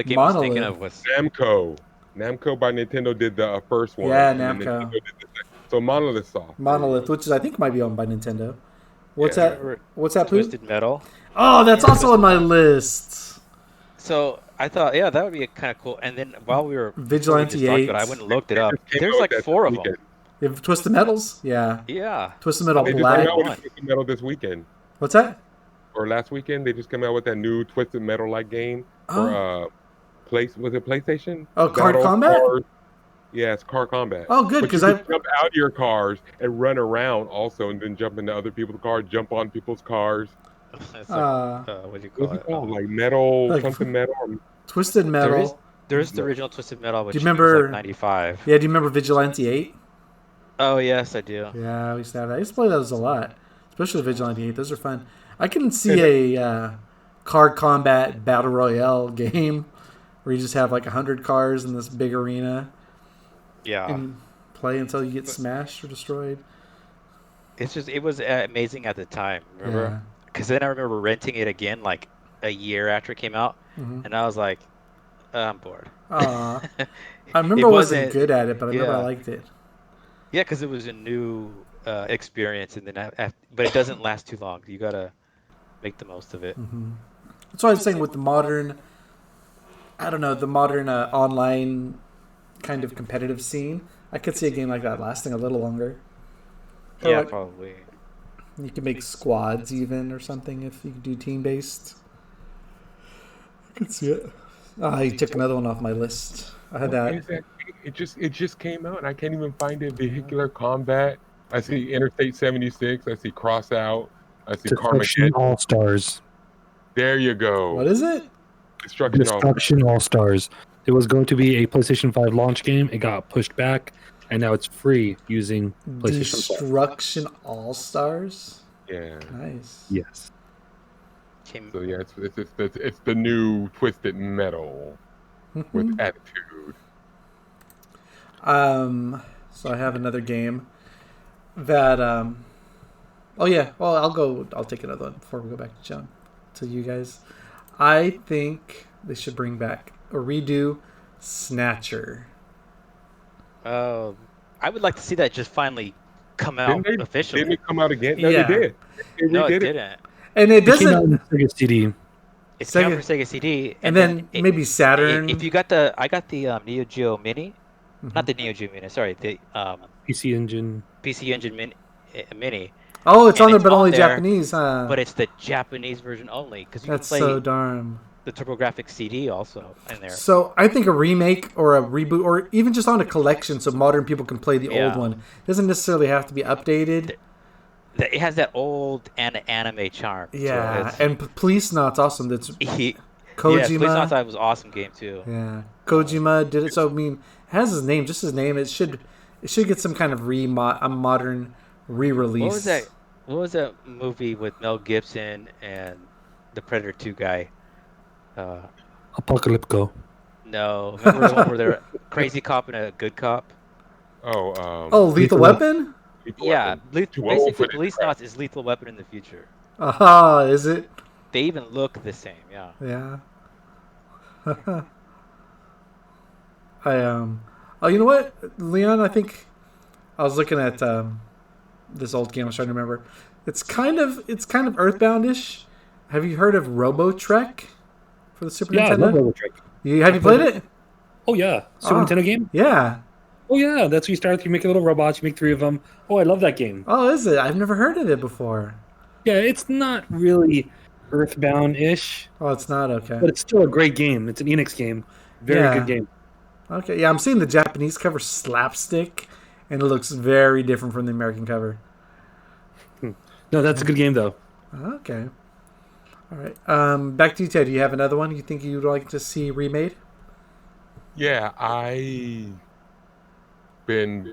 [SPEAKER 2] game I was thinking of was
[SPEAKER 4] Namco. Namco by Nintendo did the first one.
[SPEAKER 1] Yeah, Namco.
[SPEAKER 4] So Monolith Soft.
[SPEAKER 1] Monolith, which I think might be owned by Nintendo. What's that? What's that?
[SPEAKER 2] Twisted Metal.
[SPEAKER 1] Oh, that's also on my list.
[SPEAKER 2] So I thought, that would be kind of cool. And then while we were
[SPEAKER 1] Vigilante 8,
[SPEAKER 2] I went and looked it up. There's like 4 of them.
[SPEAKER 1] You have Twisted Metals? Yeah.
[SPEAKER 2] Yeah.
[SPEAKER 1] Twisted Metal
[SPEAKER 4] They just
[SPEAKER 1] Black.
[SPEAKER 4] came out with Twisted Metal this weekend.
[SPEAKER 1] What's that?
[SPEAKER 4] Or last weekend, they just came out with that new Twisted Metal like game for was it PlayStation?
[SPEAKER 1] Oh, Card Combat?
[SPEAKER 4] Yeah, it's car combat.
[SPEAKER 1] Oh, good, because I
[SPEAKER 4] jump out of your cars and run around also, and then jump into other people's cars, jump on people's cars.
[SPEAKER 2] It's like, what do you call it?
[SPEAKER 4] Like metal,
[SPEAKER 1] like,
[SPEAKER 4] something metal.
[SPEAKER 1] Twisted Metal.
[SPEAKER 2] There's the original Twisted Metal, which
[SPEAKER 1] do you remember,
[SPEAKER 2] was like 95.
[SPEAKER 1] Yeah, do you remember Vigilante 8?
[SPEAKER 2] Oh, yes, I do.
[SPEAKER 1] Yeah, we used to have that. I used to play those a lot, especially Vigilante 8. Those are fun. I can see a card combat battle royale game where you just have like 100 cars in this big arena.
[SPEAKER 2] Yeah.
[SPEAKER 1] And play until you get smashed or destroyed.
[SPEAKER 2] It was amazing at the time, remember? Because then I remember renting it again like a year after it came out, and I was like, I'm bored.
[SPEAKER 1] I remember I wasn't good at it, but I remember I liked it.
[SPEAKER 2] Yeah, because it was a new experience, and then but it doesn't last too long. You gotta make the most of it.
[SPEAKER 1] That's why I was saying with the modern, online kind of competitive scene, I could see a game like that lasting a little longer.
[SPEAKER 2] Yeah, probably.
[SPEAKER 1] You can make squads even or something if you do team based. I could see it. I took another one off my list. I had that.
[SPEAKER 4] It just came out, and I can't even find it. Vehicular combat. I see Interstate 76. I see Crossout. I see
[SPEAKER 3] Destruction
[SPEAKER 4] Carmageddon.
[SPEAKER 3] All Stars.
[SPEAKER 4] There you go.
[SPEAKER 1] What is it?
[SPEAKER 3] Destruction All Stars. It was going to be a PlayStation 5 launch game. It got pushed back, and now it's free using PlayStation 5.
[SPEAKER 1] Destruction All Stars.
[SPEAKER 4] Yeah.
[SPEAKER 1] Nice.
[SPEAKER 3] Yes.
[SPEAKER 4] So yeah, it's the new Twisted Metal with attitude.
[SPEAKER 1] So I have another game that I'll take another one before we go back to John, to you guys. I think they should bring back or redo Snatcher.
[SPEAKER 2] I would like to see that just finally come out officially.
[SPEAKER 4] Didn't it come out again? No, they did.
[SPEAKER 2] No, it didn't.
[SPEAKER 1] And it doesn't.
[SPEAKER 3] It came out on Sega CD.
[SPEAKER 2] It's Sega for Sega CD,
[SPEAKER 1] and then maybe Saturn.
[SPEAKER 2] If you got I got the Neo Geo Mini, not the Neo Geo Mini. Sorry, the
[SPEAKER 3] PC Engine.
[SPEAKER 2] PC Engine Mini,
[SPEAKER 1] Oh, it's
[SPEAKER 2] and
[SPEAKER 1] on there,
[SPEAKER 2] it's
[SPEAKER 1] but
[SPEAKER 2] on
[SPEAKER 1] only
[SPEAKER 2] there,
[SPEAKER 1] Japanese, huh?
[SPEAKER 2] but it's the Japanese version only because you can
[SPEAKER 1] That's so
[SPEAKER 2] play
[SPEAKER 1] darn.
[SPEAKER 2] the TurboGrafx CD also in there.
[SPEAKER 1] So I think a remake or a reboot, or even just on a collection, so modern people can play the old
[SPEAKER 2] Yeah.
[SPEAKER 1] one, doesn't necessarily have to be updated.
[SPEAKER 2] It has that old anime charm.
[SPEAKER 1] Yeah,
[SPEAKER 2] So
[SPEAKER 1] and Police Knot's awesome. That's
[SPEAKER 2] yes, Police
[SPEAKER 1] Kojima.
[SPEAKER 2] Outside was an awesome game too.
[SPEAKER 1] Yeah, Kojima did it. So I mean, it has his name, just his name. It should get some kind of a modern re-release.
[SPEAKER 2] What was that? What was that movie with Mel Gibson and the Predator 2 guy? Uh,
[SPEAKER 3] Apocalypto.
[SPEAKER 2] no, remember the one where they're a crazy cop and a good cop?
[SPEAKER 4] Oh,
[SPEAKER 1] Oh, Lethal
[SPEAKER 3] Lethal
[SPEAKER 1] Weapon.
[SPEAKER 4] Lethal
[SPEAKER 2] Yeah,
[SPEAKER 4] Weapon. Too old
[SPEAKER 2] basically,
[SPEAKER 4] for this
[SPEAKER 2] Police
[SPEAKER 4] crap.
[SPEAKER 2] Knots is Lethal Weapon in the future.
[SPEAKER 1] Aha, is it?
[SPEAKER 2] They even look the same. Yeah.
[SPEAKER 1] Yeah. Oh, you know what, Leon? I think I was looking at this old game. I was trying to remember. It's kind of Earthbound-ish. Have you heard of Robotrek for the Super
[SPEAKER 3] Yeah, I
[SPEAKER 1] Nintendo?
[SPEAKER 3] love Robotrek.
[SPEAKER 1] Have you played it?
[SPEAKER 3] Oh yeah, Super
[SPEAKER 1] Ah.
[SPEAKER 3] Nintendo game.
[SPEAKER 1] Yeah.
[SPEAKER 3] Oh yeah, that's where you start. You make a little robots. You make 3 of them. Oh, I love that game.
[SPEAKER 1] Oh, is it? I've never heard of it before.
[SPEAKER 3] Yeah, it's not really Earthbound-ish,
[SPEAKER 1] Oh, it's not okay.
[SPEAKER 3] but it's still a great game. It's an Enix game. Very
[SPEAKER 1] Yeah.
[SPEAKER 3] good game.
[SPEAKER 1] Okay, yeah, I'm seeing the Japanese cover slapstick, and it looks very different from the American cover.
[SPEAKER 3] No, that's a good game though.
[SPEAKER 1] Okay. All right. Back to you, Ted. Do you have another one you think you'd like to see remade?
[SPEAKER 4] Yeah, I been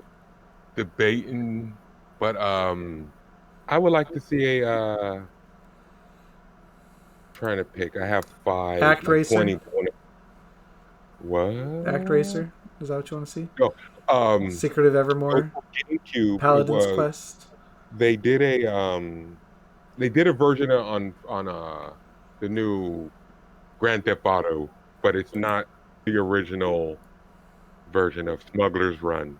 [SPEAKER 4] debating, but I would like to see a trying to pick. I have 5.
[SPEAKER 1] Act Racer?
[SPEAKER 4] 2020. What?
[SPEAKER 1] Act Racer? Is that what you want to see?
[SPEAKER 4] Um,
[SPEAKER 1] Secret of Evermore?
[SPEAKER 4] GameCube.
[SPEAKER 1] Paladin's
[SPEAKER 4] was,
[SPEAKER 1] Quest?
[SPEAKER 4] They did a version on the new Grand Theft Auto, but it's not the original version of Smuggler's Run.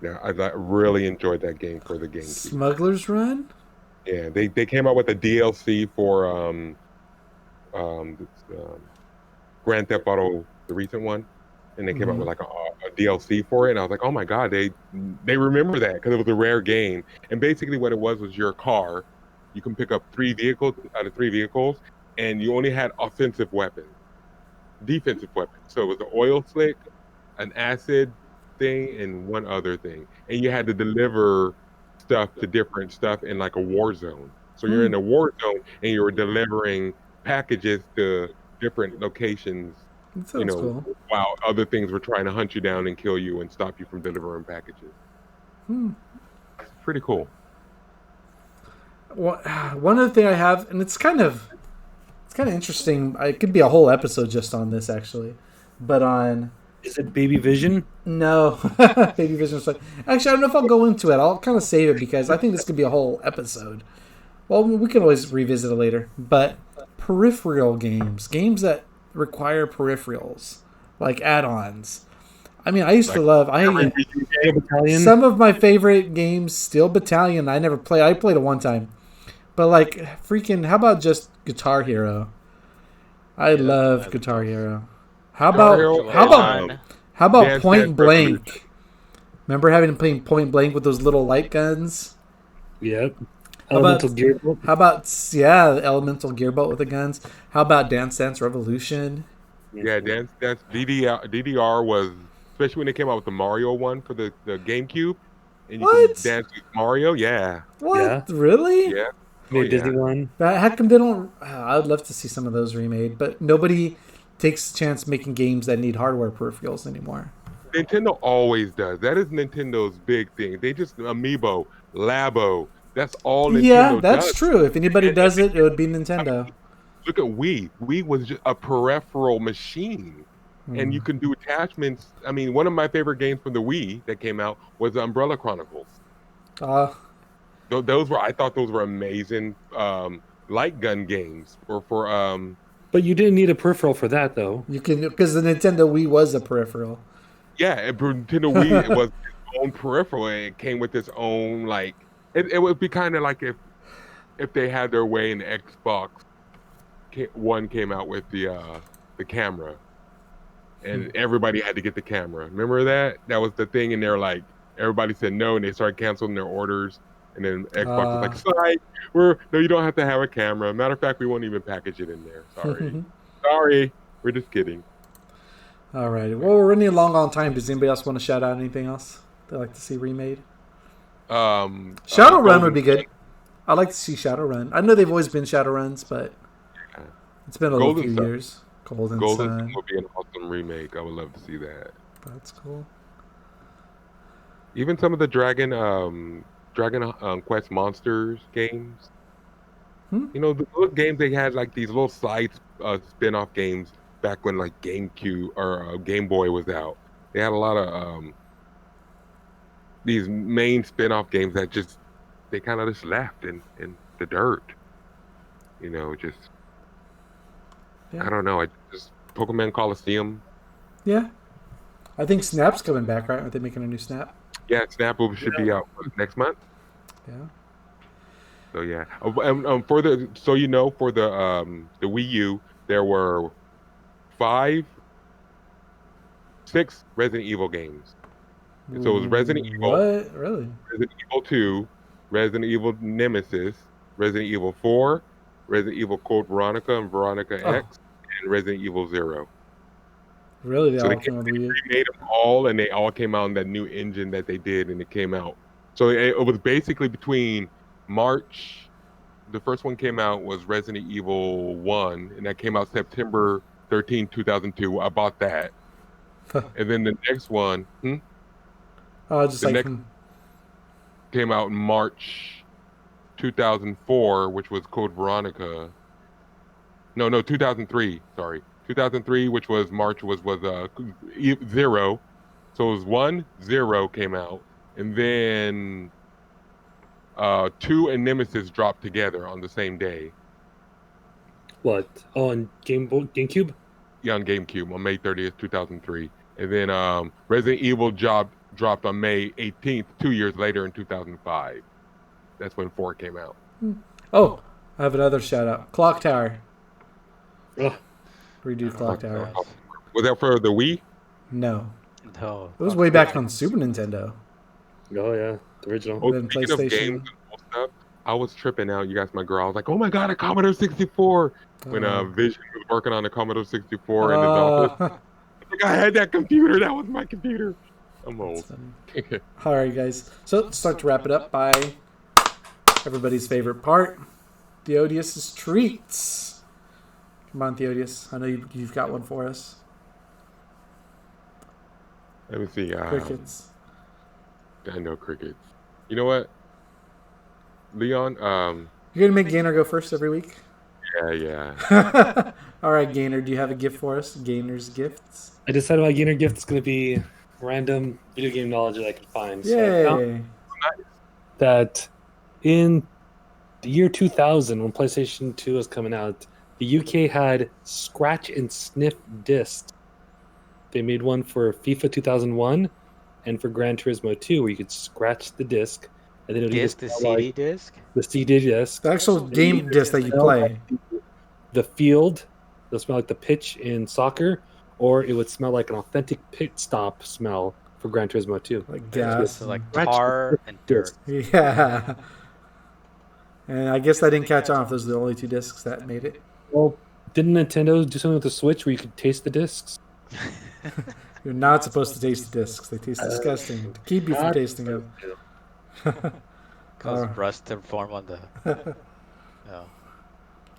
[SPEAKER 4] Yeah, I really enjoyed that game for the GameCube.
[SPEAKER 1] Smuggler's Run?
[SPEAKER 4] Yeah, they came out with a DLC for Grand Theft Auto, the recent one, and they came out with like a DLC for it, and I was like, oh my god, they remember that because it was a rare game, and basically what it was your car. You can pick up 3 vehicles out of 3 vehicles, and you only had offensive weapons, defensive weapons. So it was an oil slick, an acid thing, and one other thing, and you had to deliver stuff to different stuff in like a war zone. So you're in a war zone and you're delivering packages to different locations,
[SPEAKER 1] That sounds cool.
[SPEAKER 4] while other things were trying to hunt you down and kill you and stop you from delivering packages. Pretty cool.
[SPEAKER 1] One other thing I have, and it's kind of interesting. It could be a whole episode just on this, actually. But on...
[SPEAKER 3] Is it Baby Vision?
[SPEAKER 1] No. Baby Vision. Actually, I don't know if I'll go into it. I'll kind of save it because I think this could be a whole episode. Well, we can always revisit it later. But peripheral games that require peripherals, like add-ons. I mean, I used to love...
[SPEAKER 3] Battalion?
[SPEAKER 1] Some of my favorite games, Steel Battalion, I never played. I played it one time. But, like, freaking... How about just Guitar Hero? I love Guitar Hero. How about Point Blank? Remember having to play Point Blank with those little light guns?
[SPEAKER 3] Yep.
[SPEAKER 1] Elemental
[SPEAKER 3] Gearbolt.
[SPEAKER 1] How about Elemental Gearbolt with the guns? How about Dance Dance Revolution?
[SPEAKER 4] Yeah, Dance DDR was, especially when they came out with the Mario one for the GameCube, and you could dance with Mario. Yeah.
[SPEAKER 1] What?
[SPEAKER 3] Yeah.
[SPEAKER 1] Really?
[SPEAKER 4] Yeah.
[SPEAKER 3] The Disney one.
[SPEAKER 1] How come they don't... I would love to see some of those remade, but nobody takes a chance making games that need hardware peripherals anymore.
[SPEAKER 4] Nintendo always does. That is Nintendo's big thing. They just Amiibo, Labo. That's all Nintendo
[SPEAKER 1] Yeah, that's
[SPEAKER 4] does.
[SPEAKER 1] true. If anybody does it, it would be Nintendo.
[SPEAKER 4] Look at Wii. Wii was just a peripheral machine. And you can do attachments. I mean, one of my favorite games from the Wii that came out was the Umbrella Chronicles. I thought those were amazing light gun games for
[SPEAKER 3] But you didn't need a peripheral for that, though.
[SPEAKER 1] You can, because the Nintendo Wii was a peripheral.
[SPEAKER 4] Yeah, Nintendo Wii it was its own peripheral. And it came with its own like. It would be kind of like if they had their way and Xbox One came out with the camera. and everybody had to get the camera. Remember that? That was the thing, and they're like, everybody said no, and they started canceling their orders. And then Xbox was like, "Sorry, no, you don't have to have a camera. Matter of fact, we won't even package it in there. Sorry, sorry, we're just kidding."
[SPEAKER 1] All right. Well, we're running along on time. Does anybody else want to shout out anything else they'd like to see remade? Shadowrun would be good. I'd like to see Shadowrun. I know they've always been Shadowruns, but it's been a few years. Golden Sun
[SPEAKER 4] would be an awesome remake. I would love to see that.
[SPEAKER 1] That's cool.
[SPEAKER 4] Even some of the Dragon Quest Monsters games. You know, the little games they had, like these little side spin-off games back when like GameCube or Game Boy was out. They had a lot of these main spin-off games that they kind of just left in the dirt. You know, I don't know. Just Pokemon Coliseum.
[SPEAKER 1] Yeah. I think Snap's coming back, right? Aren't they making a new Snap?
[SPEAKER 4] Yeah, Snap should be out next month.
[SPEAKER 1] Yeah.
[SPEAKER 4] So yeah, for the Wii U, there were 6 Resident Evil games. So it was Resident Evil.
[SPEAKER 1] What? Really?
[SPEAKER 4] Resident Evil 2, Resident Evil Nemesis, Resident Evil 4, Resident Evil Code Veronica and Veronica X, and Resident Evil 0.
[SPEAKER 1] Really? They all came on the Wii U?
[SPEAKER 4] They made them all, and they all came out in that new engine that they did, and it came out. So it was basically between March. The first one came out was Resident Evil 1, and that came out September 13, 2002. I bought that. And then the next one, came out in March 2004, which was Code Veronica. No, 2003. Sorry, 2003, which was March was 0. So it was 1, 0 came out, and then 2 and Nemesis dropped together on the same day.
[SPEAKER 3] What? On GameCube?
[SPEAKER 4] Yeah, on GameCube on May 30th, 2003. And then Resident Evil dropped on May 18th, 2 years later in 2005. That's when 4 came out.
[SPEAKER 1] Oh, I have another shout out. Clock Tower.
[SPEAKER 3] Ugh.
[SPEAKER 1] Redo Clock Tower.
[SPEAKER 4] Was that for the Wii?
[SPEAKER 1] No.
[SPEAKER 2] No.
[SPEAKER 1] It was way back on Super Nintendo.
[SPEAKER 3] Oh, yeah. The original.
[SPEAKER 4] Oh, speaking of games and stuff, I was tripping out. You guys, my girl. I was like, oh my God, a Commodore 64. When Vision was working on the Commodore 64 in his office. I had that computer. That was my computer. I'm old.
[SPEAKER 1] All right, guys. So let's start to wrap it up by everybody's favorite part, Theodius' treats. Come on, Theodius. I know you've got one for us.
[SPEAKER 4] Let me see.
[SPEAKER 1] Crickets.
[SPEAKER 4] I know crickets. You know what, Leon?
[SPEAKER 1] You're gonna make Gainer go first every week.
[SPEAKER 4] Yeah.
[SPEAKER 1] All right, Gainer. Do you have a gift for us? Gainer's gifts.
[SPEAKER 3] I decided my Gainer gift is going to be random video game knowledge that I can find.
[SPEAKER 1] Yay!
[SPEAKER 3] So that in the year 2000, when PlayStation 2 was coming out, the UK had scratch and sniff discs. They made one for FIFA 2001 and for Gran Turismo 2, where you could scratch the disc, and then it would
[SPEAKER 2] the CD disc.
[SPEAKER 3] The CD disc.
[SPEAKER 1] The actual game disc that you play.
[SPEAKER 3] The field, it'll smell like the pitch in soccer, or it would smell like an authentic pit stop smell for Gran Turismo 2.
[SPEAKER 1] Like gas.
[SPEAKER 2] So like tar and dirt.
[SPEAKER 1] Yeah. And I guess that didn't catch on if those are the only 2 discs that made it.
[SPEAKER 3] Well, didn't Nintendo do something with the Switch where you could taste the discs?
[SPEAKER 1] You're not supposed to taste the discs. They taste disgusting. To keep you from tasting them.
[SPEAKER 2] Cause rust to form on the...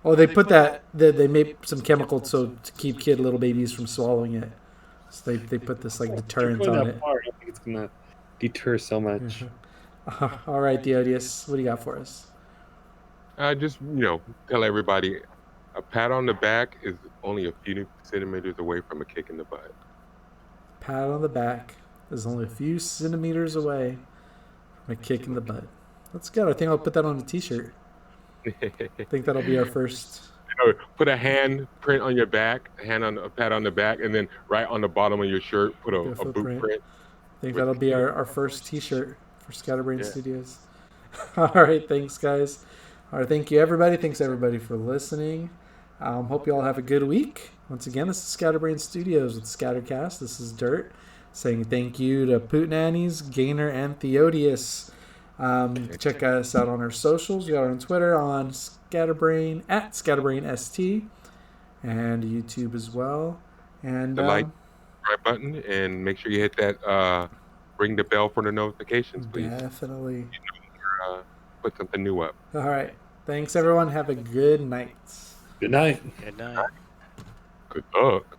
[SPEAKER 1] Oh, they put that. They made some chemical to keep little babies from swallowing it. So they put this like deterrent on it.
[SPEAKER 3] I don't think it's gonna deter so much.
[SPEAKER 1] All right, Theodius, what do you got for us?
[SPEAKER 4] Just tell everybody, a pat on the back is only a few centimeters away from a kick in the butt.
[SPEAKER 1] Pat on the back is only a few centimeters away from a kick in the butt. That's good. I think I'll put that on a T-shirt. I think that'll be our first.
[SPEAKER 4] Put a hand print on your back, a pat on the back, and then right on the bottom of your shirt, put a boot print.
[SPEAKER 1] I think that'll be our first T-shirt for Scatterbrain Studios. All right, thanks, guys. All right, thank you, everybody. Thanks, everybody, for listening. Hope you all have a good week. Once again, this is Scatterbrain Studios with Scattercast. This is Dirt saying thank you to Pootanannies, Gainer, and Theodius. Check us out on our socials. We are on Twitter on Scatterbrain at ScatterbrainST and YouTube as well. And
[SPEAKER 4] the like subscribe button, and make sure you hit that ring the bell for the notifications, please.
[SPEAKER 1] Definitely.
[SPEAKER 4] Put something new up.
[SPEAKER 1] All right. Thanks, everyone. Have a good night.
[SPEAKER 3] Good night.
[SPEAKER 2] Good night.
[SPEAKER 4] Good luck.